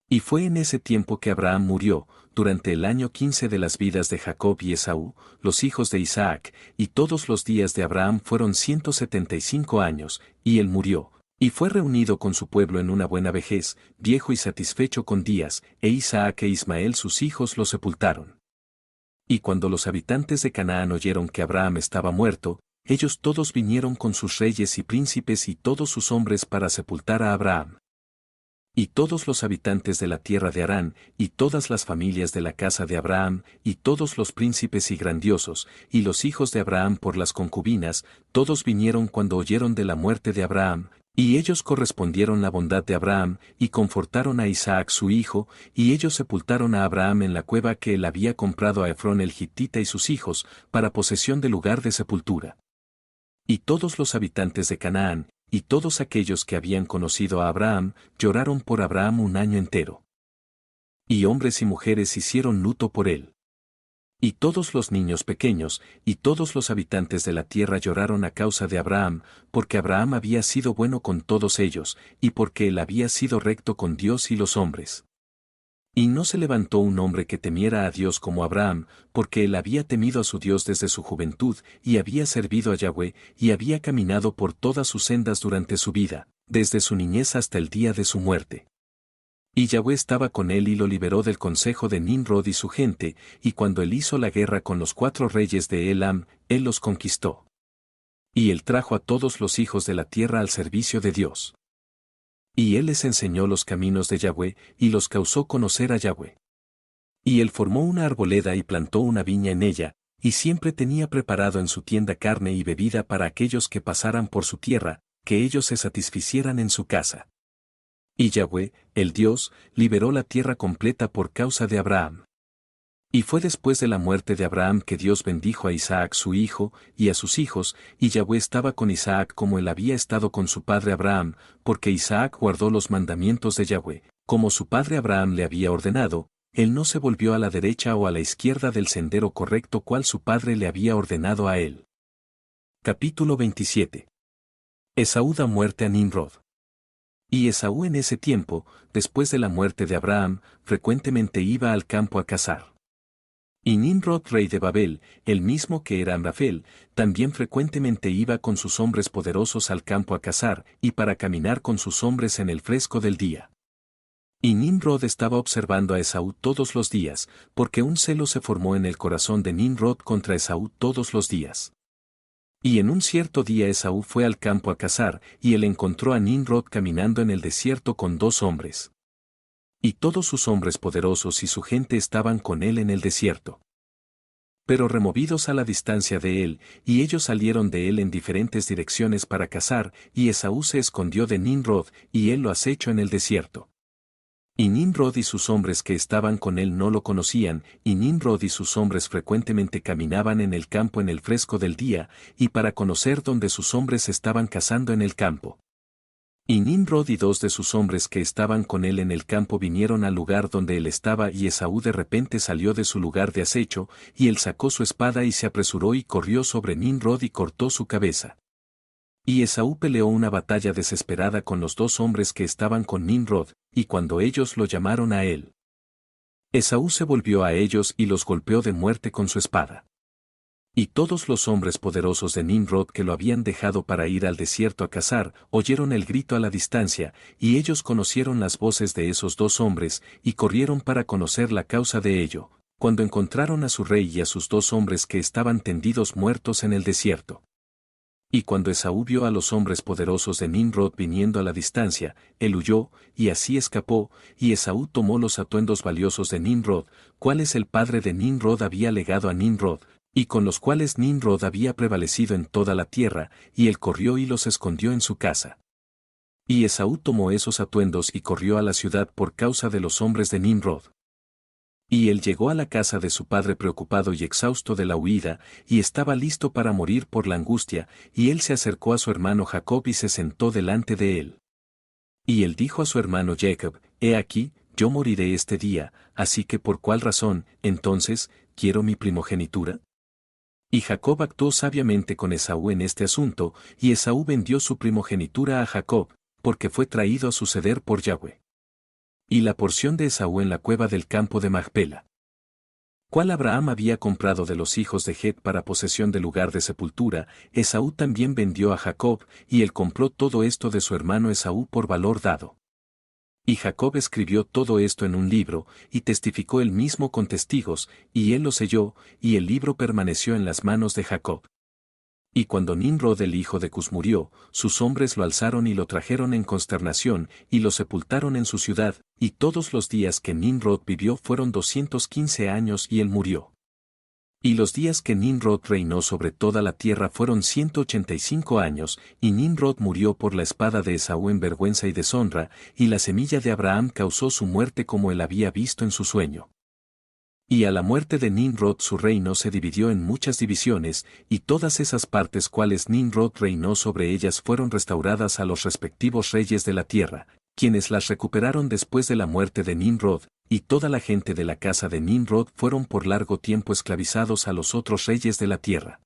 Y fue en ese tiempo que Abraham murió, durante el año 15 de las vidas de Jacob y Esaú, los hijos de Isaac, y todos los días de Abraham fueron 175 años, y él murió, y fue reunido con su pueblo en una buena vejez, viejo y satisfecho con días, e Isaac e Ismael sus hijos lo sepultaron. Y cuando los habitantes de Canaán oyeron que Abraham estaba muerto, ellos todos vinieron con sus reyes y príncipes y todos sus hombres para sepultar a Abraham. Y todos los habitantes de la tierra de Harán, y todas las familias de la casa de Abraham, y todos los príncipes y grandiosos, y los hijos de Abraham por las concubinas, todos vinieron cuando oyeron de la muerte de Abraham, y ellos correspondieron la bondad de Abraham, y confortaron a Isaac su hijo, y ellos sepultaron a Abraham en la cueva que él había comprado a Efrón el Gittita y sus hijos, para posesión del lugar de sepultura. Y todos los habitantes de Canaán, y todos aquellos que habían conocido a Abraham, lloraron por Abraham un año entero. Y hombres y mujeres hicieron luto por él. Y todos los niños pequeños, y todos los habitantes de la tierra lloraron a causa de Abraham, porque Abraham había sido bueno con todos ellos, y porque él había sido recto con Dios y los hombres. Y no se levantó un hombre que temiera a Dios como Abraham, porque él había temido a su Dios desde su juventud, y había servido a Yahweh, y había caminado por todas sus sendas durante su vida, desde su niñez hasta el día de su muerte. Y Yahweh estaba con él y lo liberó del consejo de Nimrod y su gente, y cuando él hizo la guerra con los 4 reyes de Elam, él los conquistó. Y él trajo a todos los hijos de la tierra al servicio de Dios. Y él les enseñó los caminos de Yahweh, y los causó conocer a Yahweh. Y él formó una arboleda y plantó una viña en ella, y siempre tenía preparado en su tienda carne y bebida para aquellos que pasaran por su tierra, que ellos se satisficieran en su casa. Y Yahweh, el Dios, liberó la tierra completa por causa de Abraham. Y fue después de la muerte de Abraham que Dios bendijo a Isaac su hijo, y a sus hijos, y Yahweh estaba con Isaac como él había estado con su padre Abraham, porque Isaac guardó los mandamientos de Yahweh, como su padre Abraham le había ordenado, él no se volvió a la derecha o a la izquierda del sendero correcto cual su padre le había ordenado a él. Capítulo 27. Esaú da muerte a Nimrod. Y Esaú en ese tiempo, después de la muerte de Abraham, frecuentemente iba al campo a cazar. Y Nimrod rey de Babel, el mismo que era Amrafel, también frecuentemente iba con sus hombres poderosos al campo a cazar, y para caminar con sus hombres en el fresco del día. Y Nimrod estaba observando a Esaú todos los días, porque un celo se formó en el corazón de Nimrod contra Esaú todos los días. Y en un cierto día Esaú fue al campo a cazar, y él encontró a Nimrod caminando en el desierto con 2 hombres. Y todos sus hombres poderosos y su gente estaban con él en el desierto. Pero removidos a la distancia de él, y ellos salieron de él en diferentes direcciones para cazar, y Esaú se escondió de Nimrod, y él lo acechó en el desierto. Y Nimrod y sus hombres que estaban con él no lo conocían, y Nimrod y sus hombres frecuentemente caminaban en el campo en el fresco del día, y para conocer dónde sus hombres estaban cazando en el campo. Y Nimrod y 2 de sus hombres que estaban con él en el campo vinieron al lugar donde él estaba y Esaú de repente salió de su lugar de acecho, y él sacó su espada y se apresuró y corrió sobre Nimrod y cortó su cabeza. Y Esaú peleó una batalla desesperada con los 2 hombres que estaban con Nimrod, y cuando ellos lo llamaron a él, Esaú se volvió a ellos y los golpeó de muerte con su espada. Y todos los hombres poderosos de Nimrod que lo habían dejado para ir al desierto a cazar, oyeron el grito a la distancia, y ellos conocieron las voces de esos 2 hombres, y corrieron para conocer la causa de ello, cuando encontraron a su rey y a sus 2 hombres que estaban tendidos muertos en el desierto. Y cuando Esaú vio a los hombres poderosos de Nimrod viniendo a la distancia, él huyó, y así escapó, y Esaú tomó los atuendos valiosos de Nimrod, cuales el padre de Nimrod había legado a Nimrod, y con los cuales Nimrod había prevalecido en toda la tierra, y él corrió y los escondió en su casa. Y Esaú tomó esos atuendos y corrió a la ciudad por causa de los hombres de Nimrod. Y él llegó a la casa de su padre preocupado y exhausto de la huida, y estaba listo para morir por la angustia, y él se acercó a su hermano Jacob y se sentó delante de él. Y él dijo a su hermano Jacob, He aquí, yo moriré este día, así que ¿por cuál razón, entonces, quiero mi primogenitura? Y Jacob actuó sabiamente con Esaú en este asunto, y Esaú vendió su primogenitura a Jacob, porque fue traído a suceder por Yahweh. Y la porción de Esaú en la cueva del campo de Macpela, cual Abraham había comprado de los hijos de Het para posesión del lugar de sepultura, Esaú también vendió a Jacob, y él compró todo esto de su hermano Esaú por valor dado. Y Jacob escribió todo esto en un libro, y testificó él mismo con testigos, y él lo selló, y el libro permaneció en las manos de Jacob. Y cuando Nimrod el hijo de Cus murió, sus hombres lo alzaron y lo trajeron en consternación, y lo sepultaron en su ciudad, y todos los días que Nimrod vivió fueron 215 años y él murió. Y los días que Nimrod reinó sobre toda la tierra fueron 185 años, y Nimrod murió por la espada de Esaú en vergüenza y deshonra, y la semilla de Abraham causó su muerte como él había visto en su sueño. Y a la muerte de Nimrod su reino se dividió en muchas divisiones, y todas esas partes cuales Nimrod reinó sobre ellas fueron restauradas a los respectivos reyes de la tierra, quienes las recuperaron después de la muerte de Nimrod, y toda la gente de la casa de Nimrod fueron por largo tiempo esclavizados a los otros reyes de la tierra.